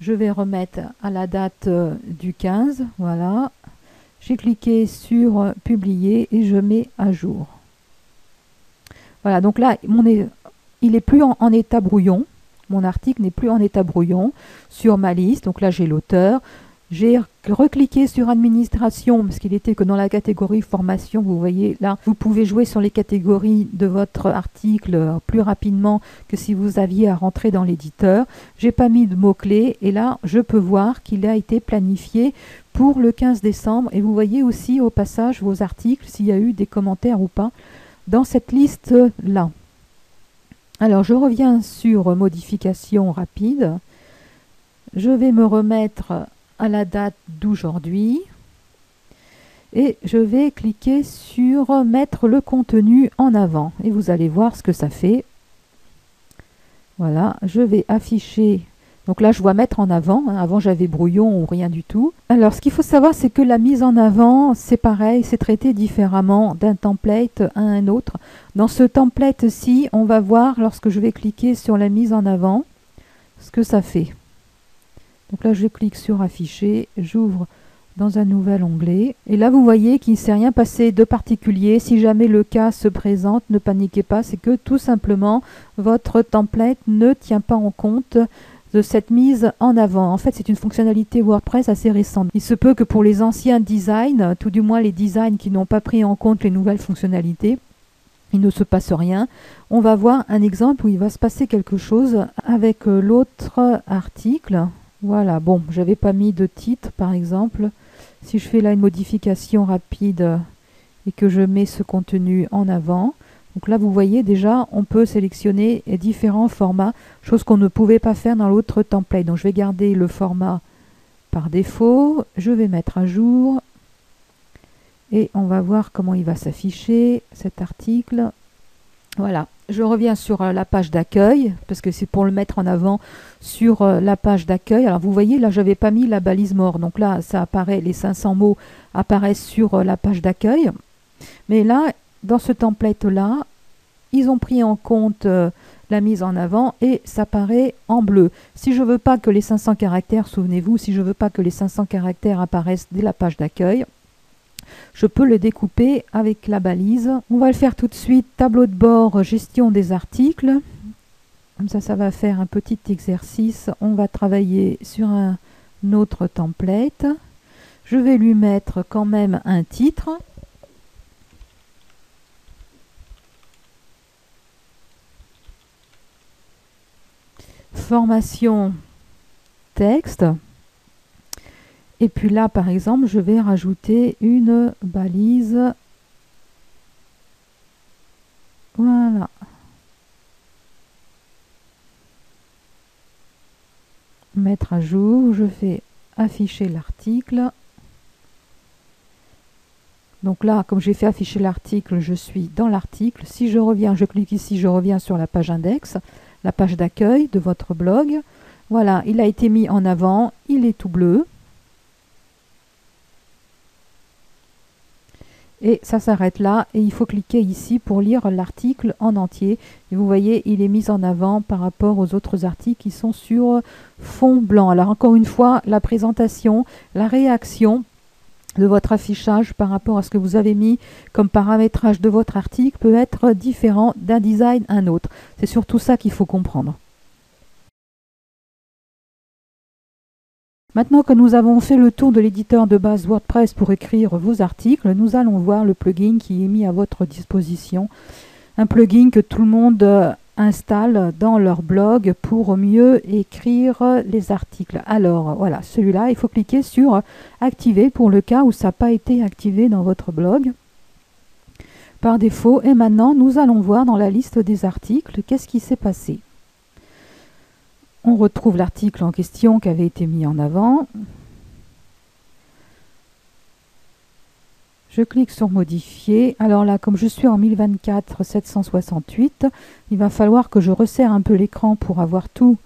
je vais remettre à la date du 15, voilà. J'ai cliqué sur publier et je mets à jour. Voilà, donc là, il n'est plus en état brouillon. Mon article n'est plus en état brouillon sur ma liste. Donc là, j'ai l'auteur. J'ai recliqué sur administration parce qu'il était que dans la catégorie formation. Vous voyez là, vous pouvez jouer sur les catégories de votre article plus rapidement que si vous aviez à rentrer dans l'éditeur. J'ai pas mis de mots-clés et là, je peux voir qu'il a été planifié pour le 15 décembre. Et vous voyez aussi au passage vos articles, s'il y a eu des commentaires ou pas, dans cette liste-là. Alors, je reviens sur modification rapide. Je vais me remettre à la date d'aujourd'hui et je vais cliquer sur mettre le contenu en avant et vous allez voir ce que ça fait. Voilà, je vais afficher, donc là je vois mettre en avant, hein. Avant j'avais brouillon ou rien du tout. Alors ce qu'il faut savoir, c'est que la mise en avant, c'est pareil, c'est traité différemment d'un template à un autre. Dans ce template-ci, on va voir lorsque je vais cliquer sur la mise en avant ce que ça fait. Donc là, je clique sur afficher, j'ouvre dans un nouvel onglet. Et là, vous voyez qu'il ne s'est rien passé de particulier. Si jamais le cas se présente, ne paniquez pas. C'est que tout simplement, votre template ne tient pas en compte de cette mise en avant. En fait, c'est une fonctionnalité WordPress assez récente. Il se peut que pour les anciens designs, tout du moins les designs qui n'ont pas pris en compte les nouvelles fonctionnalités, il ne se passe rien. On va voir un exemple où il va se passer quelque chose avec l'autre article. Voilà, bon, j'avais pas mis de titre par exemple. Si je fais là une modification rapide et que je mets ce contenu en avant, donc là vous voyez déjà on peut sélectionner différents formats, chose qu'on ne pouvait pas faire dans l'autre template. Donc je vais garder le format par défaut, je vais mettre à jour et on va voir comment il va s'afficher cet article. Voilà, je reviens sur la page d'accueil, parce que c'est pour le mettre en avant sur la page d'accueil. Alors vous voyez, là, je n'avais pas mis la balise mort. Donc là, ça apparaît, les 500 mots apparaissent sur la page d'accueil. Mais là, dans ce template-là, ils ont pris en compte la mise en avant et ça paraît en bleu. Si je ne veux pas que les 500 caractères, souvenez-vous, si je ne veux pas que les 500 caractères apparaissent dès la page d'accueil, je peux le découper avec la balise. On va le faire tout de suite. Tableau de bord, gestion des articles. Comme ça va faire un petit exercice. On va travailler sur un autre template. Je vais lui mettre quand même un titre. Formation texte. Et puis là, par exemple, je vais rajouter une balise. Voilà. Mettre à jour, je fais afficher l'article. Donc là, comme j'ai fait afficher l'article, je suis dans l'article. Si je reviens, je clique ici, je reviens sur la page index, la page d'accueil de votre blog. Voilà, il a été mis en avant, il est tout bleu. Et ça s'arrête là et il faut cliquer ici pour lire l'article en entier. Et vous voyez, il est mis en avant par rapport aux autres articles qui sont sur fond blanc. Alors encore une fois, la présentation, la réaction de votre affichage par rapport à ce que vous avez mis comme paramétrage de votre article peut être différent d'un design à un autre. C'est surtout ça qu'il faut comprendre. Maintenant que nous avons fait le tour de l'éditeur de base WordPress pour écrire vos articles, nous allons voir le plugin qui est mis à votre disposition. Un plugin que tout le monde installe dans leur blog pour mieux écrire les articles. Alors voilà, celui-là, il faut cliquer sur activer pour le cas où ça n'a pas été activé dans votre blog par défaut. Et maintenant, nous allons voir dans la liste des articles qu'est-ce qui s'est passé. On retrouve l'article en question qui avait été mis en avant. Je clique sur modifier. Alors là, comme je suis en 1024-768, il va falloir que je resserre un peu l'écran pour avoir tout.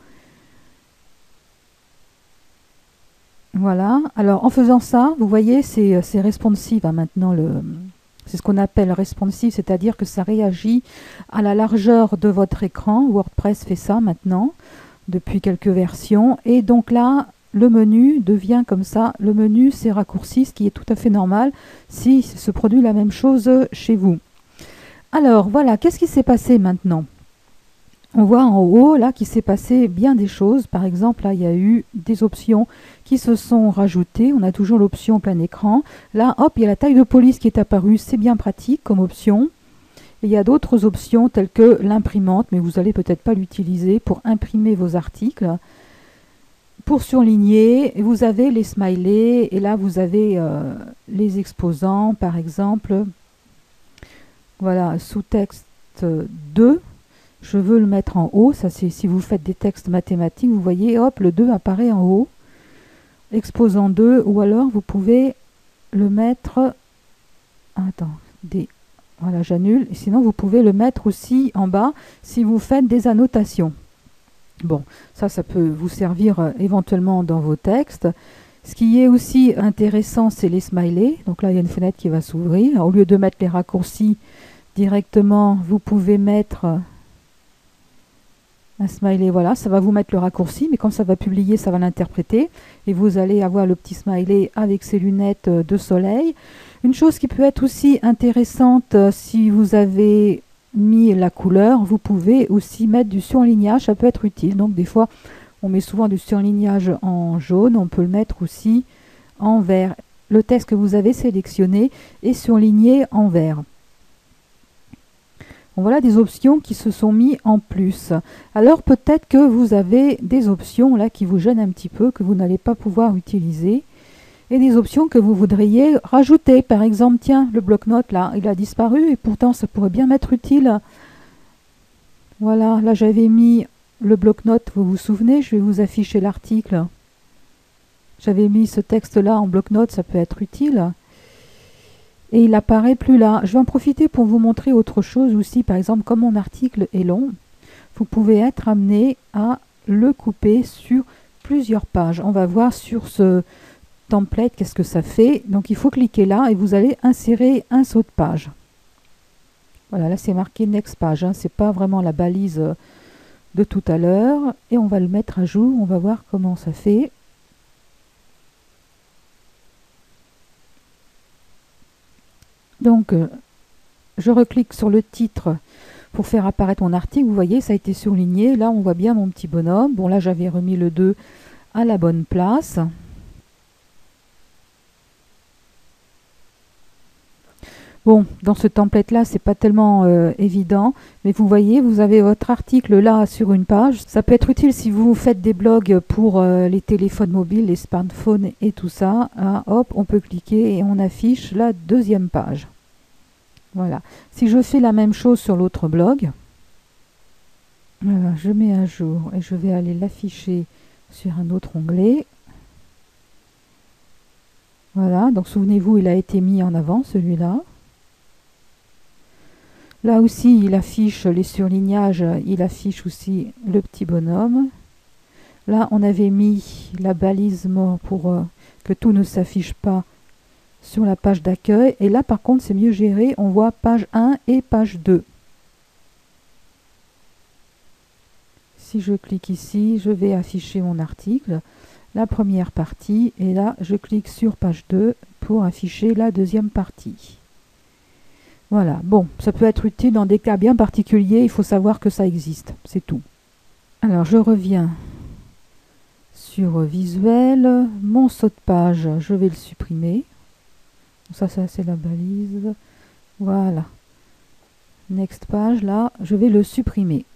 Voilà. Alors en faisant ça, vous voyez, c'est responsive hein, maintenant. C'est ce qu'on appelle responsive, c'est-à-dire que ça réagit à la largeur de votre écran. WordPress fait ça maintenant, depuis quelques versions. Et donc là, le menu devient comme ça. Le menu s'est raccourci, ce qui est tout à fait normal si se produit la même chose chez vous. Alors voilà, qu'est-ce qui s'est passé maintenant? On voit en haut là qu'il s'est passé bien des choses. Par exemple, là, il y a eu des options qui se sont rajoutées. On a toujours l'option plein écran. Là, hop, il y a la taille de police qui est apparue. C'est bien pratique comme option. Et il y a d'autres options telles que l'imprimante, mais vous n'allez peut-être pas l'utiliser pour imprimer vos articles. Pour surligner, vous avez les smileys et là vous avez les exposants par exemple. Voilà, sous-texte 2, je veux le mettre en haut. Ça c'est si vous faites des textes mathématiques, vous voyez, hop, le 2 apparaît en haut. Exposant 2, ou alors vous pouvez le mettre... Voilà, j'annule. Sinon, vous pouvez le mettre aussi en bas si vous faites des annotations. Bon, ça peut vous servir éventuellement dans vos textes. Ce qui est aussi intéressant, c'est les smileys. Donc là, il y a une fenêtre qui va s'ouvrir. Au lieu de mettre les raccourcis directement, vous pouvez mettre un smiley. Voilà, ça va vous mettre le raccourci, mais quand ça va publier, ça va l'interpréter. Et vous allez avoir le petit smiley avec ses lunettes de soleil. Une chose qui peut être aussi intéressante, si vous avez mis la couleur, vous pouvez aussi mettre du surlignage, ça peut être utile. Donc des fois, on met souvent du surlignage en jaune, on peut le mettre aussi en vert. Le texte que vous avez sélectionné est surligné en vert. Bon, voilà des options qui se sont mises en plus. Alors peut-être que vous avez des options là qui vous gênent un petit peu, que vous n'allez pas pouvoir utiliser. Et des options que vous voudriez rajouter. Par exemple, tiens, le bloc-notes là, il a disparu et pourtant ça pourrait bien m'être utile. Voilà, là j'avais mis le bloc-notes, vous vous souvenez, je vais vous afficher l'article. J'avais mis ce texte-là en bloc-notes, ça peut être utile. Et il n'apparaît plus là. Je vais en profiter pour vous montrer autre chose aussi. Par exemple, comme mon article est long, vous pouvez être amené à le couper sur plusieurs pages. On va voir sur ce template qu'est-ce que ça fait. Donc il faut cliquer là et vous allez insérer un saut de page. Voilà, là c'est marqué Next Page, hein, c'est pas vraiment la balise de tout à l'heure. Et on va le mettre à jour, on va voir comment ça fait. Donc, je reclique sur le titre pour faire apparaître mon article. Vous voyez, ça a été surligné. Là, on voit bien mon petit bonhomme. Bon, là, j'avais remis le 2 à la bonne place. Bon, dans ce template-là, c'est pas tellement évident, mais vous voyez, vous avez votre article là sur une page. Ça peut être utile si vous faites des blogs pour les téléphones mobiles, les smartphones et tout ça. Hein, hop, on peut cliquer et on affiche la deuxième page. Voilà. Si je fais la même chose sur l'autre blog, voilà, je mets à jour et je vais aller l'afficher sur un autre onglet. Voilà, donc souvenez-vous, il a été mis en avant celui-là. Là aussi, il affiche les surlignages, il affiche aussi le petit bonhomme. Là, on avait mis la balise mort pour que tout ne s'affiche pas sur la page d'accueil. Et là, par contre, c'est mieux géré. On voit page 1 et page 2. Si je clique ici, je vais afficher mon article, la première partie. Et là, je clique sur page 2 pour afficher la deuxième partie. Voilà, bon, ça peut être utile dans des cas bien particuliers, il faut savoir que ça existe, c'est tout. Alors, je reviens sur visuel, mon saut de page, je vais le supprimer. Ça c'est la balise, voilà. Next page, là, je vais le supprimer.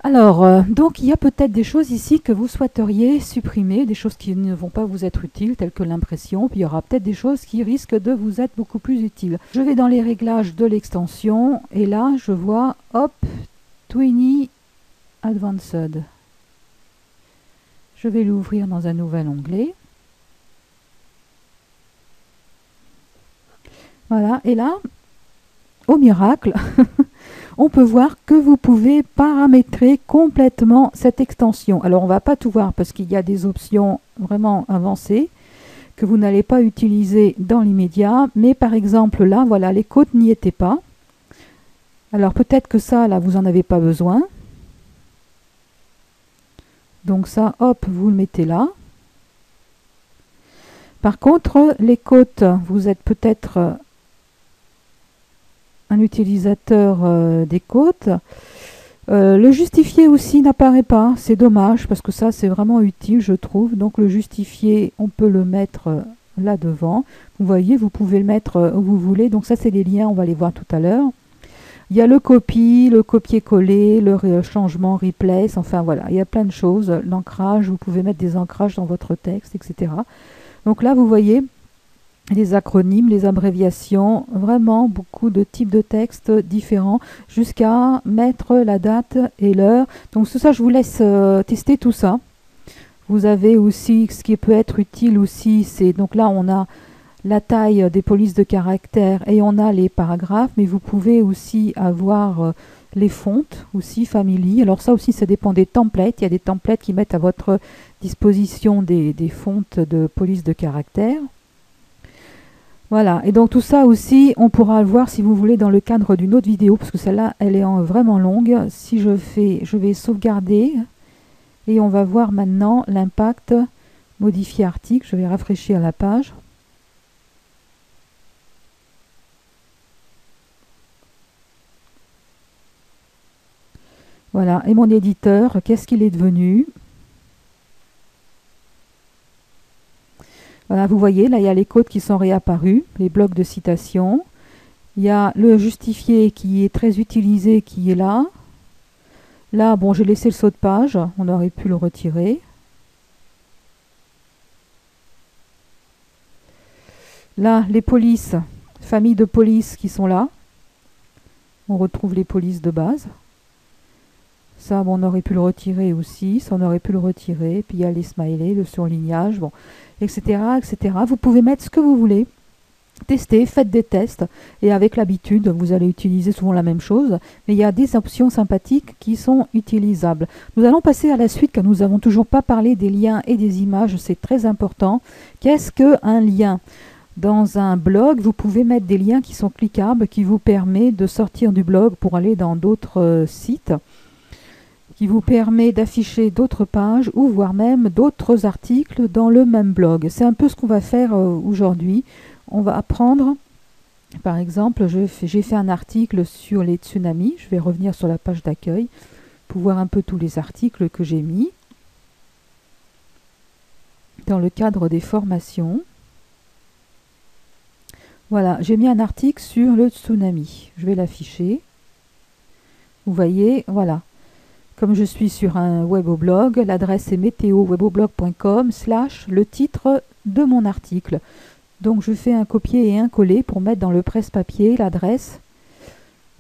Alors, donc il y a peut-être des choses ici que vous souhaiteriez supprimer, des choses qui ne vont pas vous être utiles, telles que l'impression, puis il y aura peut-être des choses qui risquent de vous être beaucoup plus utiles. Je vais dans les réglages de l'extension, et là, je vois, hop, Twinny Advanced. Je vais l'ouvrir dans un nouvel onglet. Voilà, et là, au miracle, on peut voir que vous pouvez paramétrer complètement cette extension. Alors, on ne va pas tout voir parce qu'il y a des options vraiment avancées que vous n'allez pas utiliser dans l'immédiat. Mais par exemple, là, voilà, les côtes n'y étaient pas. Alors, peut-être que ça, là, vous n'en avez pas besoin. Donc ça, hop, vous le mettez là. Par contre, les côtes, vous êtes peut-être un utilisateur des côtes. Le justifié aussi n'apparaît pas, c'est dommage parce que ça c'est vraiment utile je trouve. Donc le justifié, on peut le mettre là devant. Vous voyez, vous pouvez le mettre où vous voulez. Donc ça c'est les liens, on va les voir tout à l'heure. Il y a le copie, le copier-coller, le changement, replace, enfin voilà, il y a plein de choses. L'ancrage, vous pouvez mettre des ancrages dans votre texte, etc. Donc là vous voyez les acronymes, les abréviations, vraiment beaucoup de types de textes différents jusqu'à mettre la date et l'heure. Donc tout ça, je vous laisse tester tout ça. Vous avez aussi, ce qui peut être utile aussi, c'est donc là on a la taille des polices de caractère et on a les paragraphes, mais vous pouvez aussi avoir les fontes aussi, family. Alors ça aussi, ça dépend des templates. Il y a des templates qui mettent à votre disposition des fontes de police de caractère. Voilà, et donc tout ça aussi, on pourra le voir si vous voulez dans le cadre d'une autre vidéo, parce que celle-là, elle est vraiment longue. Si je vais sauvegarder, et on va voir maintenant l'impact, modifier article, je vais rafraîchir la page. Voilà, et mon éditeur, qu'est-ce qu'il est devenu ? Voilà, vous voyez, là, il y a les codes qui sont réapparus, les blocs de citation. Il y a le justifié qui est très utilisé, qui est là. Là, bon, j'ai laissé le saut de page, on aurait pu le retirer. Là, les polices, famille de polices qui sont là. On retrouve les polices de base. Ça, bon, on aurait pu le retirer aussi, ça, on aurait pu le retirer. Puis il y a les smileys, le surlignage, bon, etc., etc. Vous pouvez mettre ce que vous voulez. Testez, faites des tests. Et avec l'habitude, vous allez utiliser souvent la même chose. Mais il y a des options sympathiques qui sont utilisables. Nous allons passer à la suite, car nous n'avons toujours pas parlé des liens et des images. C'est très important. Qu'est-ce qu'un lien ? Dans un blog, vous pouvez mettre des liens qui sont cliquables, qui vous permet de sortir du blog pour aller dans d'autres sites, qui vous permet d'afficher d'autres pages ou voire même d'autres articles dans le même blog. C'est un peu ce qu'on va faire aujourd'hui. On va apprendre, par exemple, j'ai fait un article sur les tsunamis. Je vais revenir sur la page d'accueil pour voir un peu tous les articles que j'ai mis dans le cadre des formations. Voilà, j'ai mis un article sur le tsunami. Je vais l'afficher. Vous voyez, voilà. Comme je suis sur un weboblog, l'adresse est météoweboblog.com / le titre de mon article. Donc je fais un copier et un coller pour mettre dans le presse-papier l'adresse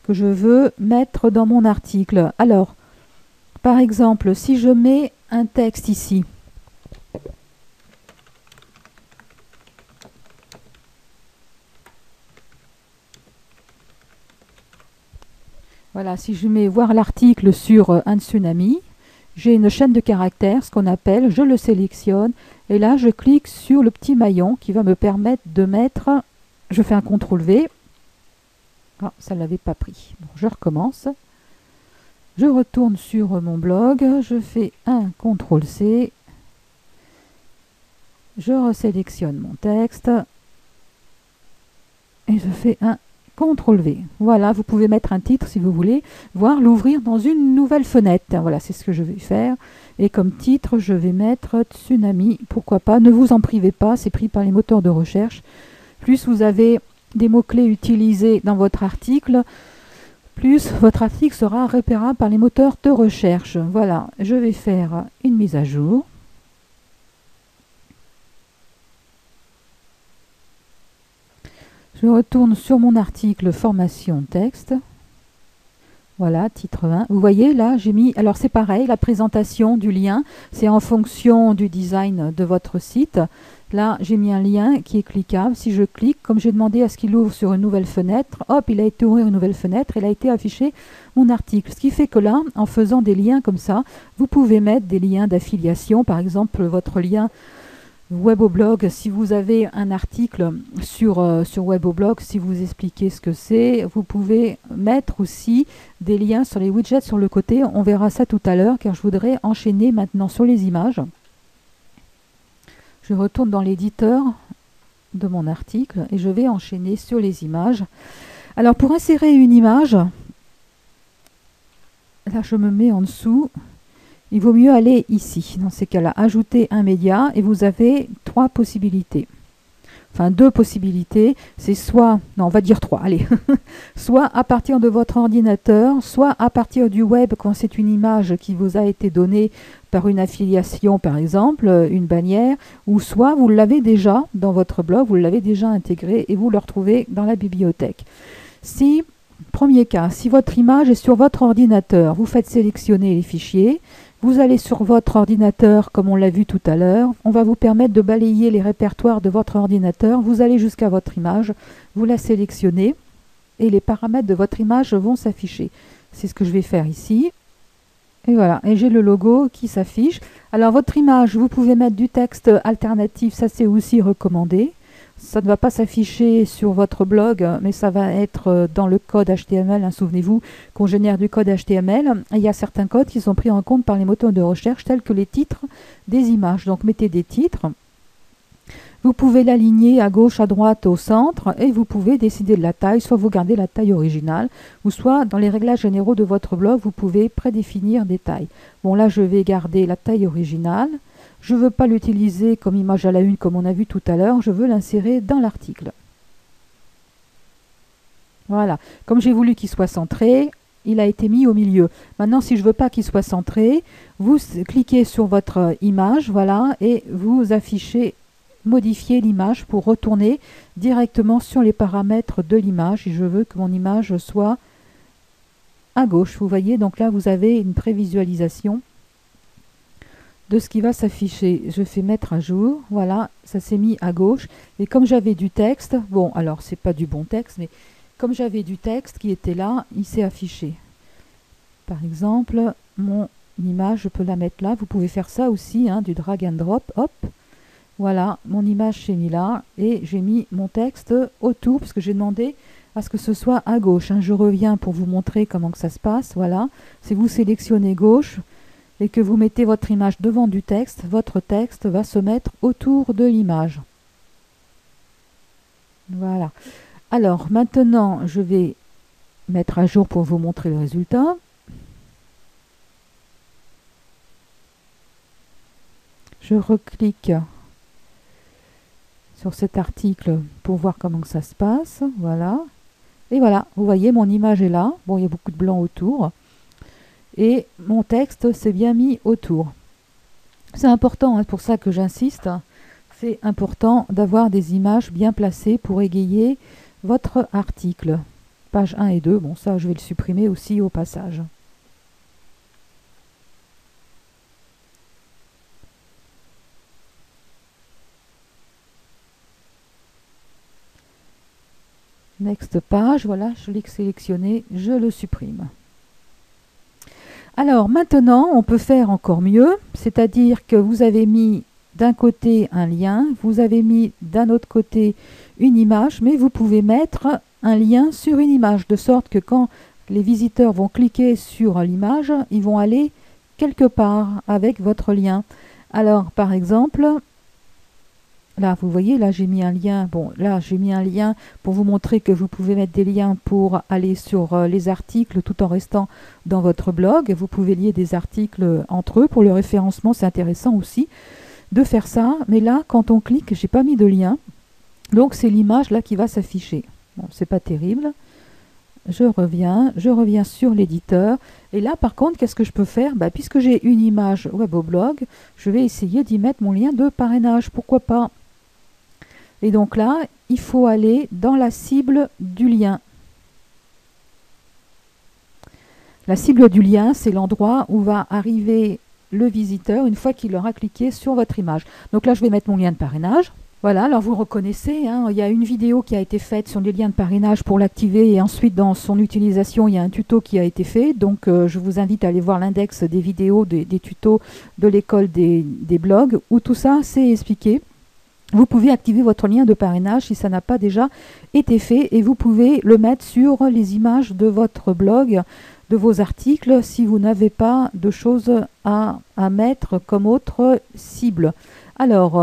que je veux mettre dans mon article. Alors, par exemple, si je mets un texte ici, voilà, si je mets voir l'article sur un tsunami, j'ai une chaîne de caractères, ce qu'on appelle, je le sélectionne, et là je clique sur le petit maillon qui va me permettre de mettre, je fais un CTRL V, ah, ça ne l'avait pas pris, bon, je recommence, je retourne sur mon blog, je fais un CTRL C, je resélectionne mon texte, et je fais un CTRL V. Voilà, vous pouvez mettre un titre si vous voulez, voire l'ouvrir dans une nouvelle fenêtre. Voilà, c'est ce que je vais faire. Et comme titre, je vais mettre Tsunami. Pourquoi pas, ne vous en privez pas, c'est pris par les moteurs de recherche. Plus vous avez des mots-clés utilisés dans votre article, plus votre article sera repérable par les moteurs de recherche. Voilà, je vais faire une mise à jour. Je retourne sur mon article formation texte. Voilà, titre 1. Vous voyez, là, j'ai mis... Alors, c'est pareil, la présentation du lien, c'est en fonction du design de votre site. Là, j'ai mis un lien qui est cliquable. Si je clique, comme j'ai demandé à ce qu'il ouvre sur une nouvelle fenêtre, hop, il a été ouvert une nouvelle fenêtre, il a été affiché mon article. Ce qui fait que là, en faisant des liens comme ça, vous pouvez mettre des liens d'affiliation. Par exemple, votre lien Weboblog, si vous avez un article sur Weboblog, si vous expliquez ce que c'est, vous pouvez mettre aussi des liens sur les widgets sur le côté. On verra ça tout à l'heure car je voudrais enchaîner maintenant sur les images. Je retourne dans l'éditeur de mon article et je vais enchaîner sur les images. Alors pour insérer une image, là je me mets en dessous. Il vaut mieux aller ici, dans ces cas-là, ajouter un média et vous avez 3 possibilités. Enfin 2 possibilités, c'est soit, non on va dire 3, allez, soit à partir de votre ordinateur, soit à partir du web quand c'est une image qui vous a été donnée par une affiliation par exemple, une bannière, ou soit vous l'avez déjà dans votre blog, vous l'avez déjà intégré et vous le retrouvez dans la bibliothèque. Si, premier cas, si votre image est sur votre ordinateur, vous faites sélectionner les fichiers, vous allez sur votre ordinateur, comme on l'a vu tout à l'heure. On va vous permettre de balayer les répertoires de votre ordinateur. Vous allez jusqu'à votre image, vous la sélectionnez et les paramètres de votre image vont s'afficher. C'est ce que je vais faire ici. Et voilà, et j'ai le logo qui s'affiche. Alors votre image, vous pouvez mettre du texte alternatif, ça c'est aussi recommandé. Ça ne va pas s'afficher sur votre blog, mais ça va être dans le code HTML. Souvenez-vous qu'on génère du code HTML. Et il y a certains codes qui sont pris en compte par les moteurs de recherche, tels que les titres des images. Donc mettez des titres. Vous pouvez l'aligner à gauche, à droite, au centre, et vous pouvez décider de la taille. Soit vous gardez la taille originale, ou soit dans les réglages généraux de votre blog, vous pouvez prédéfinir des tailles. Bon là, je vais garder la taille originale. Je ne veux pas l'utiliser comme image à la une comme on a vu tout à l'heure, je veux l'insérer dans l'article. Voilà, comme j'ai voulu qu'il soit centré, il a été mis au milieu. Maintenant, si je ne veux pas qu'il soit centré, vous cliquez sur votre image, voilà, et vous affichez, modifier l'image pour retourner directement sur les paramètres de l'image. Et je veux que mon image soit à gauche, vous voyez, donc là vous avez une prévisualisation de ce qui va s'afficher. Je fais mettre à jour, voilà, ça s'est mis à gauche. Et comme j'avais du texte, bon, alors c'est pas du bon texte, mais comme j'avais du texte qui était là, il s'est affiché. Par exemple, mon image, je peux la mettre là. Vous pouvez faire ça aussi, hein, du drag and drop, hop. Vous Voilà, mon image s'est mise là et j'ai mis mon texte autour parce que j'ai demandé à ce que ce soit à gauche. Hein. Je reviens pour vous montrer comment que ça se passe. Voilà, si vous sélectionnez gauche et que vous mettez votre image devant du texte, votre texte va se mettre autour de l'image. Voilà. Alors maintenant, je vais mettre à jour pour vous montrer le résultat. Je reclique sur cet article pour voir comment ça se passe. Voilà. Et voilà, vous voyez, mon image est là. Bon, il y a beaucoup de blanc autour. Et mon texte s'est bien mis autour. C'est important, hein, pour ça que j'insiste. C'est important d'avoir des images bien placées pour égayer votre article. Page 1 et 2, bon ça je vais le supprimer aussi au passage. Next page, voilà, je l'ai sélectionné, je le supprime. Alors maintenant, on peut faire encore mieux, c'est-à-dire que vous avez mis d'un côté un lien, vous avez mis d'un autre côté une image, mais vous pouvez mettre un lien sur une image, de sorte que quand les visiteurs vont cliquer sur l'image, ils vont aller quelque part avec votre lien. Alors par exemple, là, vous voyez, là j'ai mis un lien. Bon, là j'ai mis un lien pour vous montrer que vous pouvez mettre des liens pour aller sur les articles tout en restant dans votre blog. Vous pouvez lier des articles entre eux. Pour le référencement, c'est intéressant aussi de faire ça. Mais là, quand on clique, j'ai pas mis de lien. Donc c'est l'image là qui va s'afficher. Bon, c'est pas terrible. Je reviens sur l'éditeur. Et là, par contre, qu'est-ce que je peux faire? Puisque j'ai une image Weboblog, je vais essayer d'y mettre mon lien de parrainage. Pourquoi pas? Et donc là, il faut aller dans la cible du lien. La cible du lien, c'est l'endroit où va arriver le visiteur une fois qu'il aura cliqué sur votre image. Donc là, je vais mettre mon lien de parrainage. Voilà, alors vous reconnaissez, hein, il y a une vidéo qui a été faite sur les liens de parrainage pour l'activer et ensuite dans son utilisation, il y a un tuto qui a été fait. Donc je vous invite à aller voir l'index des vidéos, des tutos de l'école des blogs où tout ça c'est expliqué. Vous pouvez activer votre lien de parrainage si ça n'a pas déjà été fait et vous pouvez le mettre sur les images de votre blog, de vos articles, si vous n'avez pas de choses à mettre comme autre cible. Alors,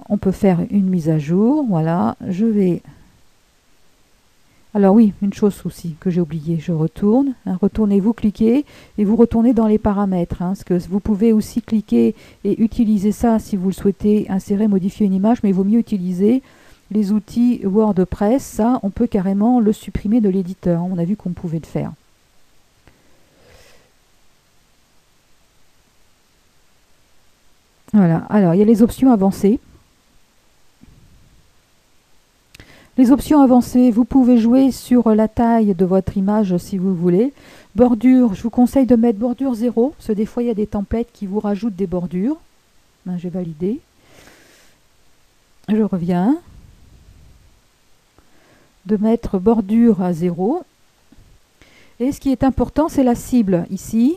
on peut faire une mise à jour. Voilà, je vais... Alors oui, une chose aussi que j'ai oublié, je retourne. Hein, retournez, vous cliquez et vous retournez dans les paramètres. Hein, parce que vous pouvez aussi cliquer et utiliser ça si vous le souhaitez, insérer, modifier une image, mais il vaut mieux utiliser les outils WordPress. Ça, on peut carrément le supprimer de l'éditeur. Hein, on a vu qu'on pouvait le faire. Voilà, alors il y a les options avancées. Les options avancées, vous pouvez jouer sur la taille de votre image si vous voulez. Bordure, je vous conseille de mettre bordure 0, parce que des fois il y a des templates qui vous rajoutent des bordures. Ben, j'ai validé. Je reviens. De mettre bordure à 0. Et ce qui est important, c'est la cible ici.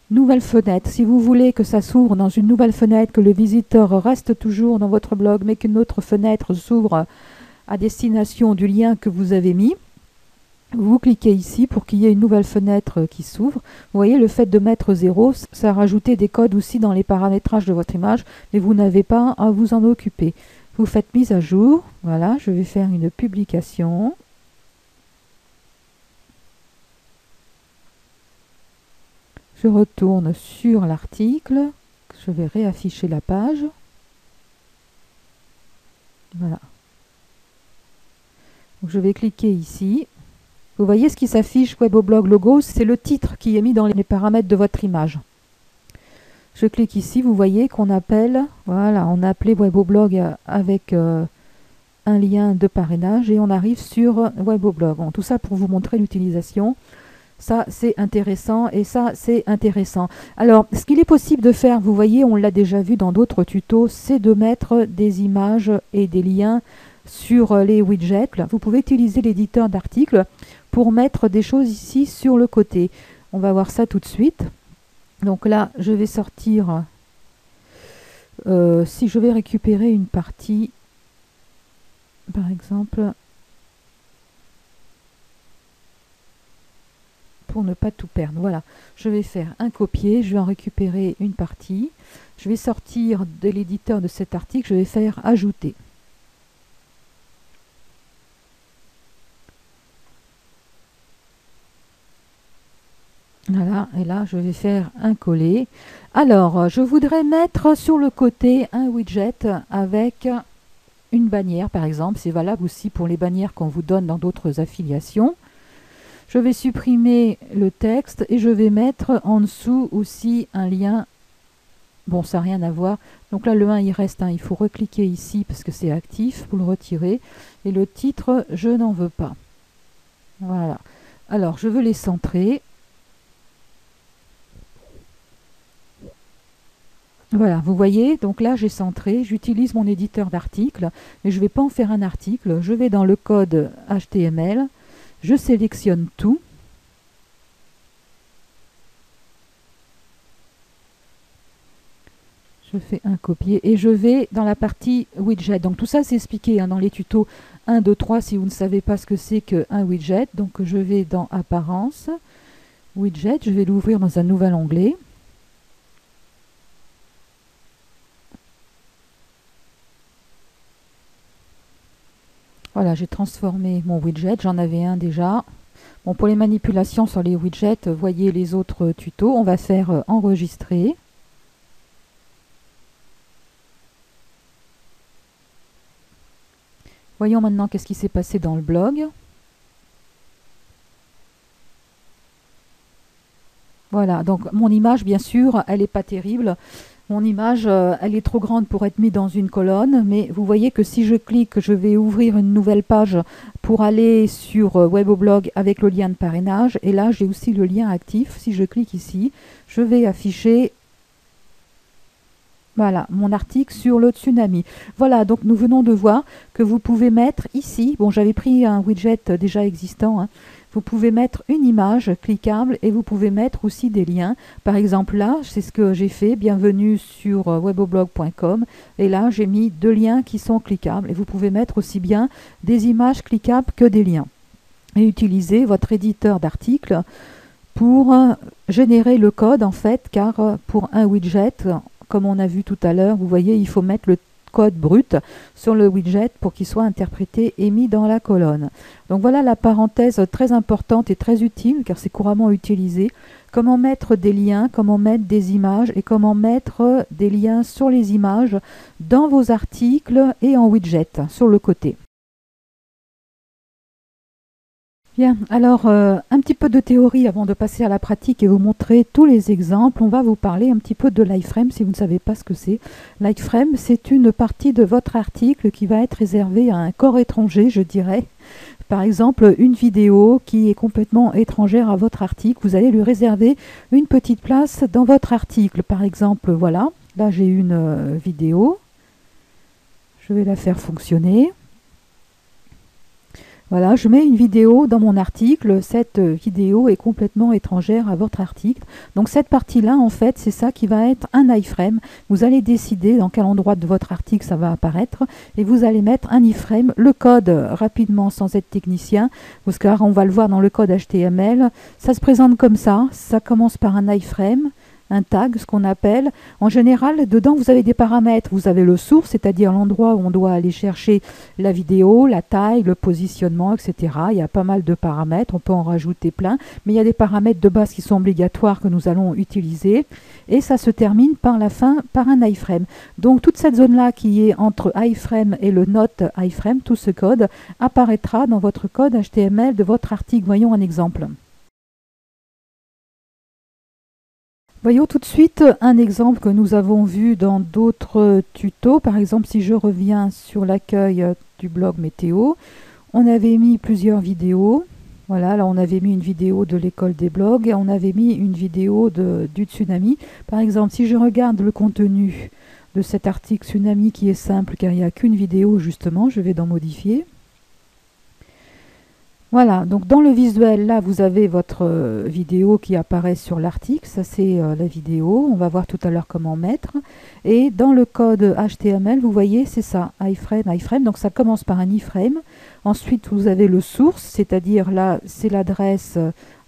Nouvelle fenêtre. Si vous voulez que ça s'ouvre dans une nouvelle fenêtre, que le visiteur reste toujours dans votre blog, mais qu'une autre fenêtre s'ouvre à destination du lien que vous avez mis, vous cliquez ici pour qu'il y ait une nouvelle fenêtre qui s'ouvre. Vous voyez, le fait de mettre 0, ça a rajouté des codes aussi dans les paramétrages de votre image, mais vous n'avez pas à vous en occuper. Vous faites mise à jour. Voilà, je vais faire une publication. Je retourne sur l'article. Je vais réafficher la page. Voilà. Donc je vais cliquer ici. Vous voyez ce qui s'affiche Weboblog logo, c'est le titre qui est mis dans les paramètres de votre image. Je clique ici, vous voyez qu'on appelle, voilà, on a appelé Weboblog avec un lien de parrainage et on arrive sur Weboblog. Bon, tout ça pour vous montrer l'utilisation. Ça, c'est intéressant et ça, c'est intéressant. Alors, ce qu'il est possible de faire, vous voyez, on l'a déjà vu dans d'autres tutos, c'est de mettre des images et des liens sur les widgets. Vous pouvez utiliser l'éditeur d'articles pour mettre des choses ici sur le côté. On va voir ça tout de suite. Donc là, je vais sortir Si je vais récupérer une partie, par exemple, pour ne pas tout perdre, voilà, je vais faire un copier, je vais en récupérer une partie, je vais sortir de l'éditeur de cet article, je vais faire ajouter. Voilà, et là je vais faire un coller. Alors, je voudrais mettre sur le côté un widget avec une bannière, par exemple. C'est valable aussi pour les bannières qu'on vous donne dans d'autres affiliations. Je vais supprimer le texte et je vais mettre en dessous aussi un lien. Bon, ça n'a rien à voir. Donc là, le 1, il reste. Il faut recliquer ici parce que c'est actif pour le retirer. Et le titre, je n'en veux pas. Voilà. Alors, je veux les centrer. Voilà, vous voyez, donc là j'ai centré, j'utilise mon éditeur d'articles, mais je ne vais pas en faire un article. Je vais dans le code HTML, je sélectionne tout. Je fais un copier et je vais dans la partie widget. Donc tout ça c'est expliqué dans les tutos 1, 2, 3 si vous ne savez pas ce que c'est qu'un widget. Donc je vais dans Apparence, Widget, je vais l'ouvrir dans un nouvel onglet. Voilà, j'ai transformé mon widget, j'en avais un déjà. Bon, pour les manipulations sur les widgets, voyez les autres tutos. On va faire enregistrer. Voyons maintenant qu'est-ce qui s'est passé dans le blog. Voilà, donc mon image, bien sûr, elle n'est pas terrible. Mon image, elle est trop grande pour être mise dans une colonne, mais vous voyez que si je clique, je vais ouvrir une nouvelle page pour aller sur Weboblog avec le lien de parrainage. Et là, j'ai aussi le lien actif. Si je clique ici, je vais afficher voilà, mon article sur le tsunami. Voilà, donc nous venons de voir que vous pouvez mettre ici, bon j'avais pris un widget déjà existant, vous pouvez mettre une image cliquable et vous pouvez mettre aussi des liens. Par exemple là, c'est ce que j'ai fait, bienvenue sur weboblog.com et là j'ai mis 2 liens qui sont cliquables et vous pouvez mettre aussi bien des images cliquables que des liens. Et utiliser votre éditeur d'articles pour générer le code en fait, car pour un widget, comme on a vu tout à l'heure, vous voyez, il faut mettre le code brut sur le widget pour qu'il soit interprété et mis dans la colonne. Donc voilà la parenthèse très importante et très utile, car c'est couramment utilisé. Comment mettre des liens, comment mettre des images et comment mettre des liens sur les images dans vos articles et en widget sur le côté. Bien, alors un petit peu de théorie avant de passer à la pratique et vous montrer tous les exemples. On va vous parler un petit peu de l'iframe si vous ne savez pas ce que c'est. L'iframe, c'est une partie de votre article qui va être réservée à un corps étranger, je dirais. Par exemple, une vidéo qui est complètement étrangère à votre article, vous allez lui réserver une petite place dans votre article. Par exemple, voilà, là j'ai une vidéo. Je vais la faire fonctionner. Voilà, je mets une vidéo dans mon article. Cette vidéo est complètement étrangère à votre article. Donc cette partie-là, en fait, c'est ça qui va être un iframe. Vous allez décider dans quel endroit de votre article ça va apparaître et vous allez mettre un iframe. Le code, rapidement, sans être technicien, parce qu'on va le voir dans le code HTML, ça se présente comme ça. Ça commence par un iframe, un tag, ce qu'on appelle. En général, dedans, vous avez des paramètres. Vous avez le source, c'est-à-dire l'endroit où on doit aller chercher la vidéo, la taille, le positionnement, etc. Il y a pas mal de paramètres. On peut en rajouter plein. Mais il y a des paramètres de base qui sont obligatoires que nous allons utiliser. Et ça se termine par la fin par un iframe. Donc, toute cette zone-là qui est entre iframe et le note iframe, tout ce code apparaîtra dans votre code HTML de votre article. Voyons un exemple. Voyons tout de suite un exemple que nous avons vu dans d'autres tutos. Par exemple, si je reviens sur l'accueil du blog météo, on avait mis plusieurs vidéos. Voilà, là on avait mis une vidéo de l'école des blogs et on avait mis une vidéo du tsunami. Par exemple, si je regarde le contenu de cet article tsunami qui est simple car il n'y a qu'une vidéo justement, je vais dans modifier. Voilà, donc dans le visuel, là, vous avez votre vidéo qui apparaît sur l'article. Ça, c'est la vidéo. On va voir tout à l'heure comment mettre. Et dans le code HTML, vous voyez, c'est ça, iframe, iframe. Donc ça commence par un iframe. Ensuite, vous avez le source, c'est-à-dire là, c'est l'adresse,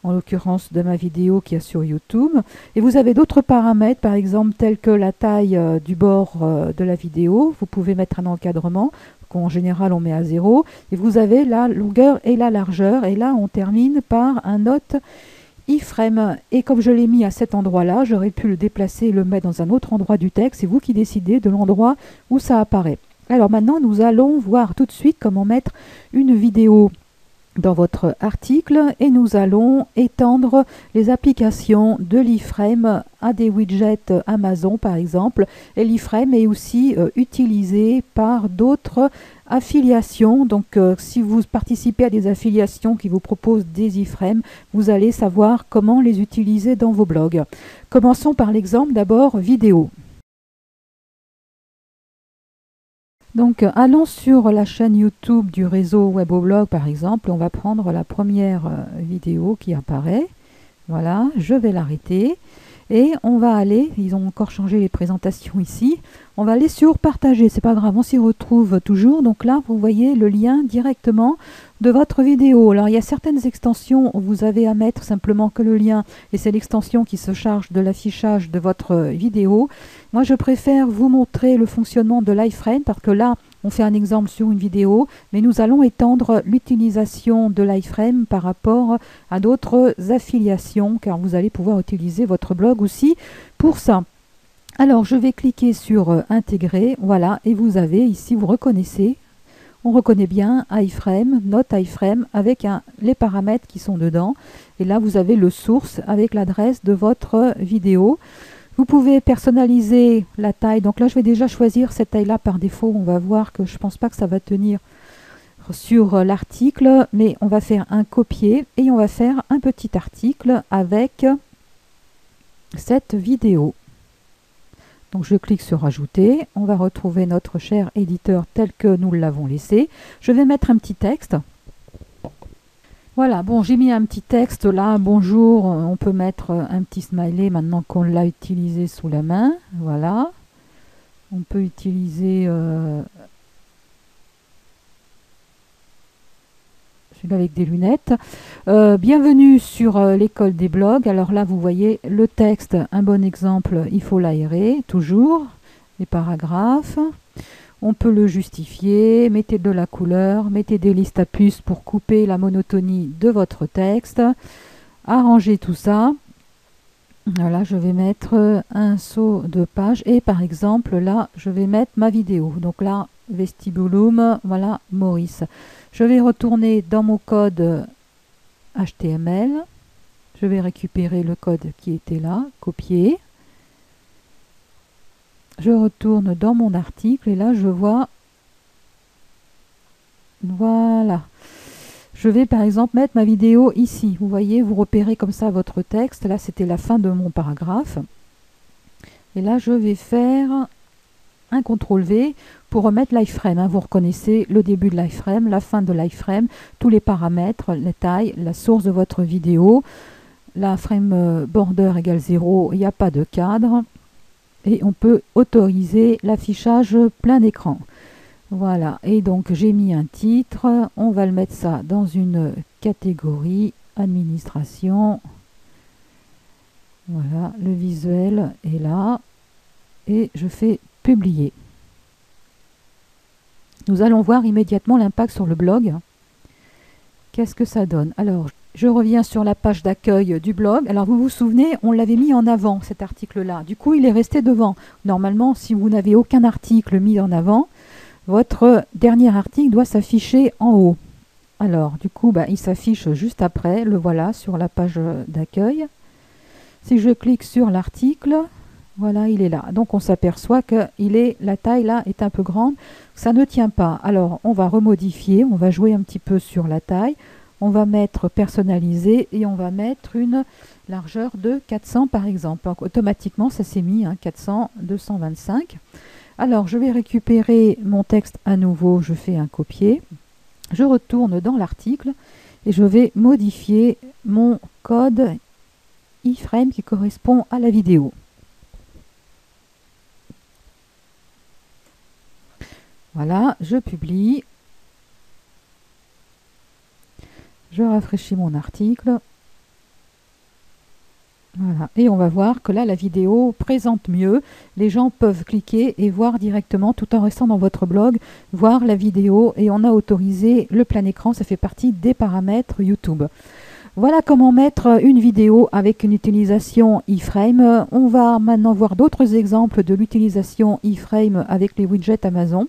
en l'occurrence de ma vidéo qui est sur YouTube. Et vous avez d'autres paramètres, par exemple, tels que la taille du bord de la vidéo. Vous pouvez mettre un encadrement qu'en général on met à 0, et vous avez la longueur et la largeur, et là on termine par un note iframe, et comme je l'ai mis à cet endroit-là, j'aurais pu le déplacer et le mettre dans un autre endroit du texte, c'est vous qui décidez de l'endroit où ça apparaît. Alors maintenant nous allons voir tout de suite comment mettre une vidéo dans votre article, et nous allons étendre les applications de l'iframe à des widgets Amazon par exemple, et l'iframe est aussi utilisé par d'autres affiliations. Donc si vous participez à des affiliations qui vous proposent des iframes, vous allez savoir comment les utiliser dans vos blogs. Commençons par l'exemple d'abord vidéo. Donc, allons sur la chaîne YouTube du réseau Weboblog, par exemple. On va prendre la première vidéo qui apparaît. Voilà, je vais l'arrêter. Et on va aller, ils ont encore changé les présentations ici, on va aller sur partager, c'est pas grave, on s'y retrouve toujours. Donc là, vous voyez le lien directement de votre vidéo. Alors il y a certaines extensions où vous avez à mettre simplement que le lien, et c'est l'extension qui se charge de l'affichage de votre vidéo. Moi je préfère vous montrer le fonctionnement de l'iframe, parce que là, on fait un exemple sur une vidéo, mais nous allons étendre l'utilisation de l'iframe par rapport à d'autres affiliations, car vous allez pouvoir utiliser votre blog aussi pour ça. Alors, je vais cliquer sur intégrer, voilà, et vous avez ici, vous reconnaissez, on reconnaît bien iframe, note iframe, avec les paramètres qui sont dedans. Et là, vous avez le source avec l'adresse de votre vidéo. Vous pouvez personnaliser la taille. Donc là, je vais déjà choisir cette taille-là par défaut. On va voir que je ne pense pas que ça va tenir sur l'article, mais on va faire un copier et on va faire un petit article avec cette vidéo. Donc je clique sur ajouter. On va retrouver notre cher éditeur tel que nous l'avons laissé. Je vais mettre un petit texte. Voilà, bon, j'ai mis un petit texte là, bonjour, on peut mettre un petit smiley maintenant qu'on l'a utilisé sous la main, voilà. On peut utiliser celui-là avec des lunettes. Bienvenue sur l'école des blogs. Alors là, vous voyez le texte, un bon exemple, il faut l'aérer, toujours, les paragraphes. On peut le justifier, mettez de la couleur, mettez des listes à puces pour couper la monotonie de votre texte. Arrangez tout ça. Voilà, je vais mettre un saut de page et par exemple là, je vais mettre ma vidéo. Donc là, Vestibulum, voilà, Maurice. Je vais retourner dans mon code HTML. Je vais récupérer le code qui était là, copier. Je retourne dans mon article et là je vois, voilà, je vais par exemple mettre ma vidéo ici. Vous voyez, vous repérez comme ça votre texte. Là c'était la fin de mon paragraphe. Et là je vais faire un CTRL-V pour remettre l'iframe. Vous reconnaissez le début de l'iframe, la fin de l'iframe, tous les paramètres, les tailles, la source de votre vidéo. La frame border égale 0, il n'y a pas de cadre. Et on peut autoriser l'affichage plein écran. Voilà, et donc j'ai mis un titre, on va le mettre ça dans une catégorie administration. Voilà, le visuel est là et je fais publier. Nous allons voir immédiatement l'impact sur le blog. Qu'est-ce que ça donne? Alors, je reviens sur la page d'accueil du blog. Alors, vous vous souvenez, on l'avait mis en avant, cet article-là. Du coup, il est resté devant. Normalement, si vous n'avez aucun article mis en avant, votre dernier article doit s'afficher en haut. Alors, du coup, il s'affiche juste après. Le voilà sur la page d'accueil. Si je clique sur l'article, voilà, il est là. Donc, on s'aperçoit que la taille là est un peu grande. Ça ne tient pas. Alors, on va remodifier. On va jouer un petit peu sur la taille. On va mettre personnalisé et on va mettre une largeur de 400 par exemple. Donc, automatiquement, ça s'est mis, 400, 225. Alors, je vais récupérer mon texte à nouveau. Je fais un copier. Je retourne dans l'article et je vais modifier mon code iframe qui correspond à la vidéo. Voilà, je publie. Je rafraîchis mon article. Voilà, et on va voir que là, la vidéo présente mieux. Les gens peuvent cliquer et voir directement, tout en restant dans votre blog, voir la vidéo. Et on a autorisé le plein écran, ça fait partie des paramètres YouTube. Voilà comment mettre une vidéo avec une utilisation iframe. On va maintenant voir d'autres exemples de l'utilisation iframe avec les widgets Amazon.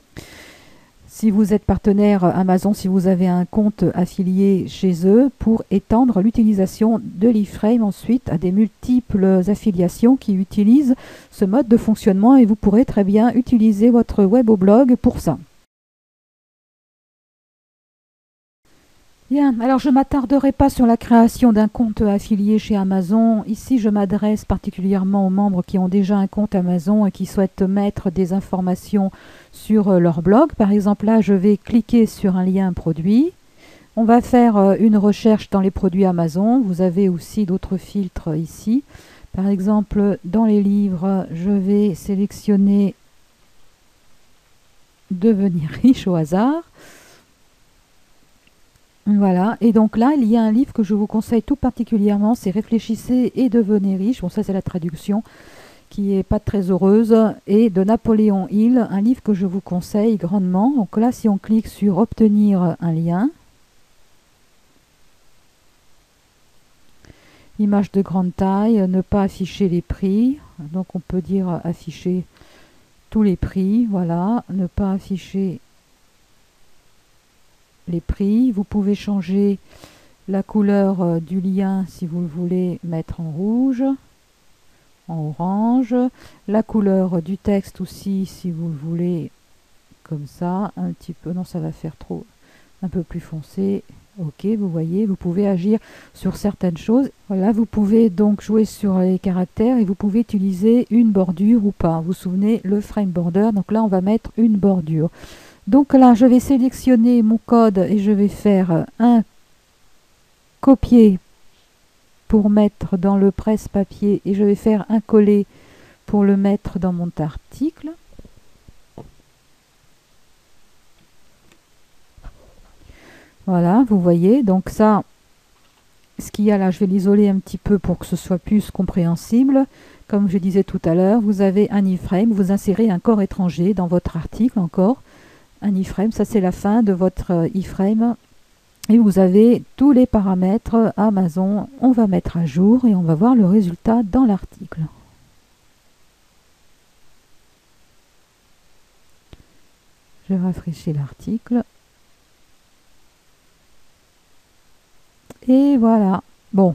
Si vous êtes partenaire Amazon, si vous avez un compte affilié chez eux, pour étendre l'utilisation de l'iframe ensuite à des multiples affiliations qui utilisent ce mode de fonctionnement, et vous pourrez très bien utiliser votre web-blog pour ça. Bien, alors je ne m'attarderai pas sur la création d'un compte affilié chez Amazon. Ici, je m'adresse particulièrement aux membres qui ont déjà un compte Amazon et qui souhaitent mettre des informations sur leur blog. Par exemple, là, je vais cliquer sur un lien produit. On va faire une recherche dans les produits Amazon. Vous avez aussi d'autres filtres ici. Par exemple, dans les livres, je vais sélectionner Devenir riche au hasard. Voilà, et donc là, il y a un livre que je vous conseille tout particulièrement, c'est Réfléchissez et devenez riche. Bon, ça c'est la traduction qui est pas très heureuse, et de Napoléon Hill, un livre que je vous conseille grandement. Donc là, si on clique sur Obtenir un lien, image de grande taille, ne pas afficher les prix, donc on peut dire afficher tous les prix, voilà, ne pas afficher les prix. Vous pouvez changer la couleur du lien si vous le voulez mettre en rouge, en orange, la couleur du texte aussi si vous le voulez comme ça, un petit peu, non ça va faire trop, un peu plus foncé. Ok, vous voyez, vous pouvez agir sur certaines choses. Voilà, vous pouvez donc jouer sur les caractères et vous pouvez utiliser une bordure ou pas. Vous vous souvenez, le frame border, donc là on va mettre une bordure. Donc là, je vais sélectionner mon code et je vais faire un copier pour mettre dans le presse-papier, et je vais faire un coller pour le mettre dans mon article. Voilà, vous voyez, donc ça, ce qu'il y a là, je vais l'isoler un petit peu pour que ce soit plus compréhensible. Comme je disais tout à l'heure, vous avez un iframe, vous insérez un corps étranger dans votre article encore. Un iframe, ça c'est la fin de votre iframe, et vous avez tous les paramètres Amazon. On va mettre à jour et on va voir le résultat dans l'article. Je rafraîchis l'article et voilà. Bon,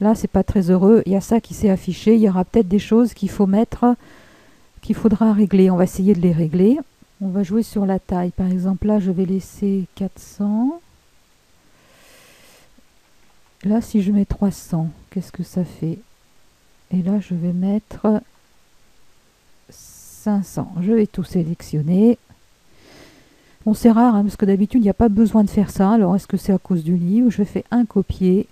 là c'est pas très heureux, il y a ça qui s'est affiché, il y aura peut-être des choses qu'il faut mettre, qu'il faudra régler. On va essayer de les régler. On va jouer sur la taille. Par exemple, là, je vais laisser 400. Là, si je mets 300, qu'est-ce que ça fait? Et là, je vais mettre 500. Je vais tout sélectionner. Bon, c'est rare, hein, parce que d'habitude, il n'y a pas besoin de faire ça. Alors, est-ce que c'est à cause du livre? Je fais un copier.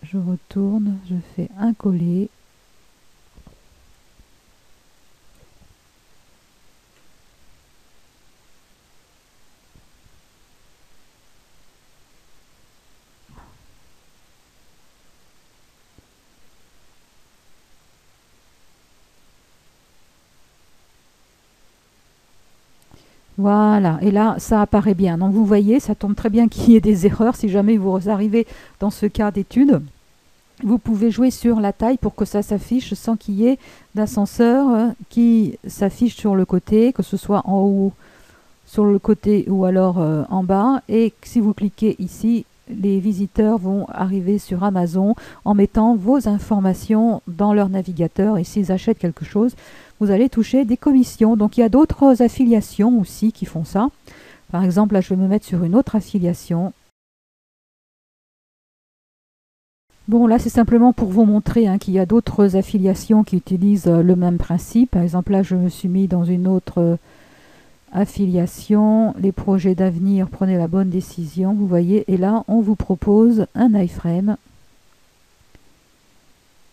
Je retourne, je fais un coller. Voilà, et là, ça apparaît bien. Donc, vous voyez, ça tombe très bien qu'il y ait des erreurs. Si jamais vous arrivez dans ce cas d'étude, vous pouvez jouer sur la taille pour que ça s'affiche sans qu'il y ait d'ascenseur qui s'affiche sur le côté, que ce soit en haut, sur le côté ou alors en bas. Et si vous cliquez ici, les visiteurs vont arriver sur Amazon en mettant vos informations dans leur navigateur, et s'ils achètent quelque chose, vous allez toucher des commissions. Donc il y a d'autres affiliations aussi qui font ça. Par exemple, là je vais me mettre sur une autre affiliation. Bon, là c'est simplement pour vous montrer qu'il y a d'autres affiliations qui utilisent le même principe. Par exemple, là je me suis mis dans une autre affiliation, les projets d'avenir, prenez la bonne décision, vous voyez, et là on vous propose un iframe.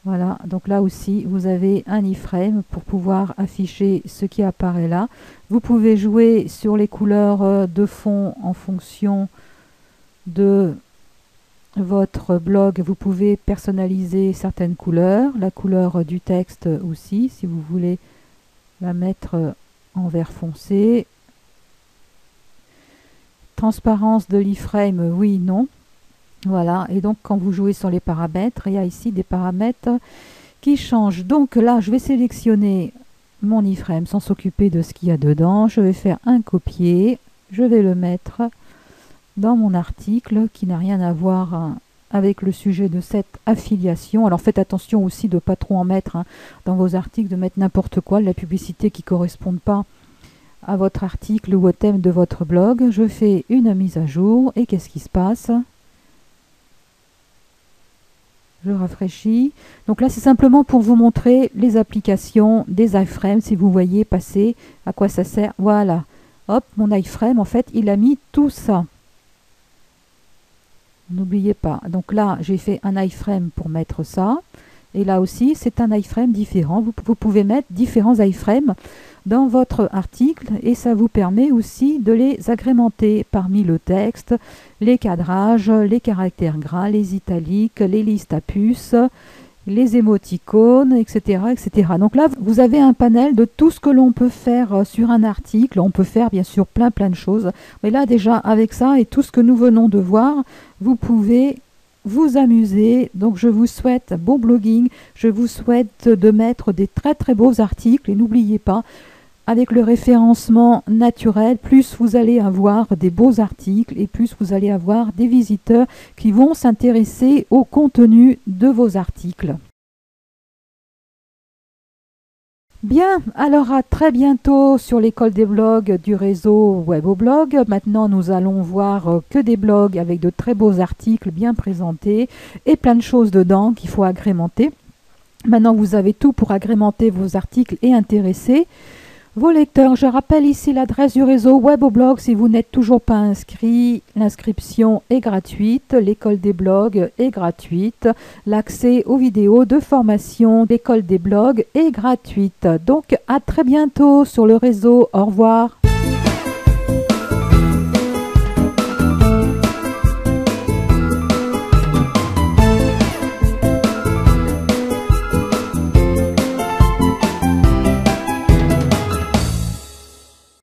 Voilà, donc là aussi vous avez un iframe pour pouvoir afficher ce qui apparaît là. Vous pouvez jouer sur les couleurs de fond en fonction de votre blog. Vous pouvez personnaliser certaines couleurs, la couleur du texte aussi, si vous voulez la mettre en vert foncé. Transparence de l'iframe, oui, non. Voilà, et donc quand vous jouez sur les paramètres, il y a ici des paramètres qui changent. Donc là, je vais sélectionner mon iframe sans s'occuper de ce qu'il y a dedans. Je vais faire un copier, je vais le mettre dans mon article qui n'a rien à voir avec le sujet de cette affiliation. Alors faites attention aussi de ne pas trop en mettre dans vos articles, de mettre n'importe quoi, de la publicité qui ne correspond pas à votre article ou au thème de votre blog. Je fais une mise à jour et qu'est-ce qui se passe ? Je rafraîchis. Donc là, c'est simplement pour vous montrer les applications des iframes, si vous voyez passer à quoi ça sert. Voilà. Hop, mon iframe, en fait, il a mis tout ça. N'oubliez pas. Donc là, j'ai fait un iframe pour mettre ça. Et là aussi, c'est un iframe différent. Vous pouvez mettre différents iframes dans votre article et ça vous permet aussi de les agrémenter parmi le texte, les cadrages, les caractères gras, les italiques, les listes à puces, les émoticônes, etc., etc. Donc là, vous avez un panel de tout ce que l'on peut faire sur un article. On peut faire bien sûr plein de choses. Mais là déjà, avec ça et tout ce que nous venons de voir, vous pouvez vous amuser. Donc je vous souhaite bon blogging. Je vous souhaite de mettre des très beaux articles. Et n'oubliez pas, avec le référencement naturel, plus vous allez avoir des beaux articles et plus vous allez avoir des visiteurs qui vont s'intéresser au contenu de vos articles. Bien, alors à très bientôt sur l'école des blogs du réseau Weboblog. Maintenant, nous allons voir que des blogs avec de très beaux articles bien présentés et plein de choses dedans qu'il faut agrémenter. Maintenant, vous avez tout pour agrémenter vos articles et intéresser vos lecteurs. Je rappelle ici l'adresse du réseau Weboblog si vous n'êtes toujours pas inscrit. L'inscription est gratuite, l'école des blogs est gratuite, l'accès aux vidéos de formation d'école des blogs est gratuite. Donc à très bientôt sur le réseau. Au revoir.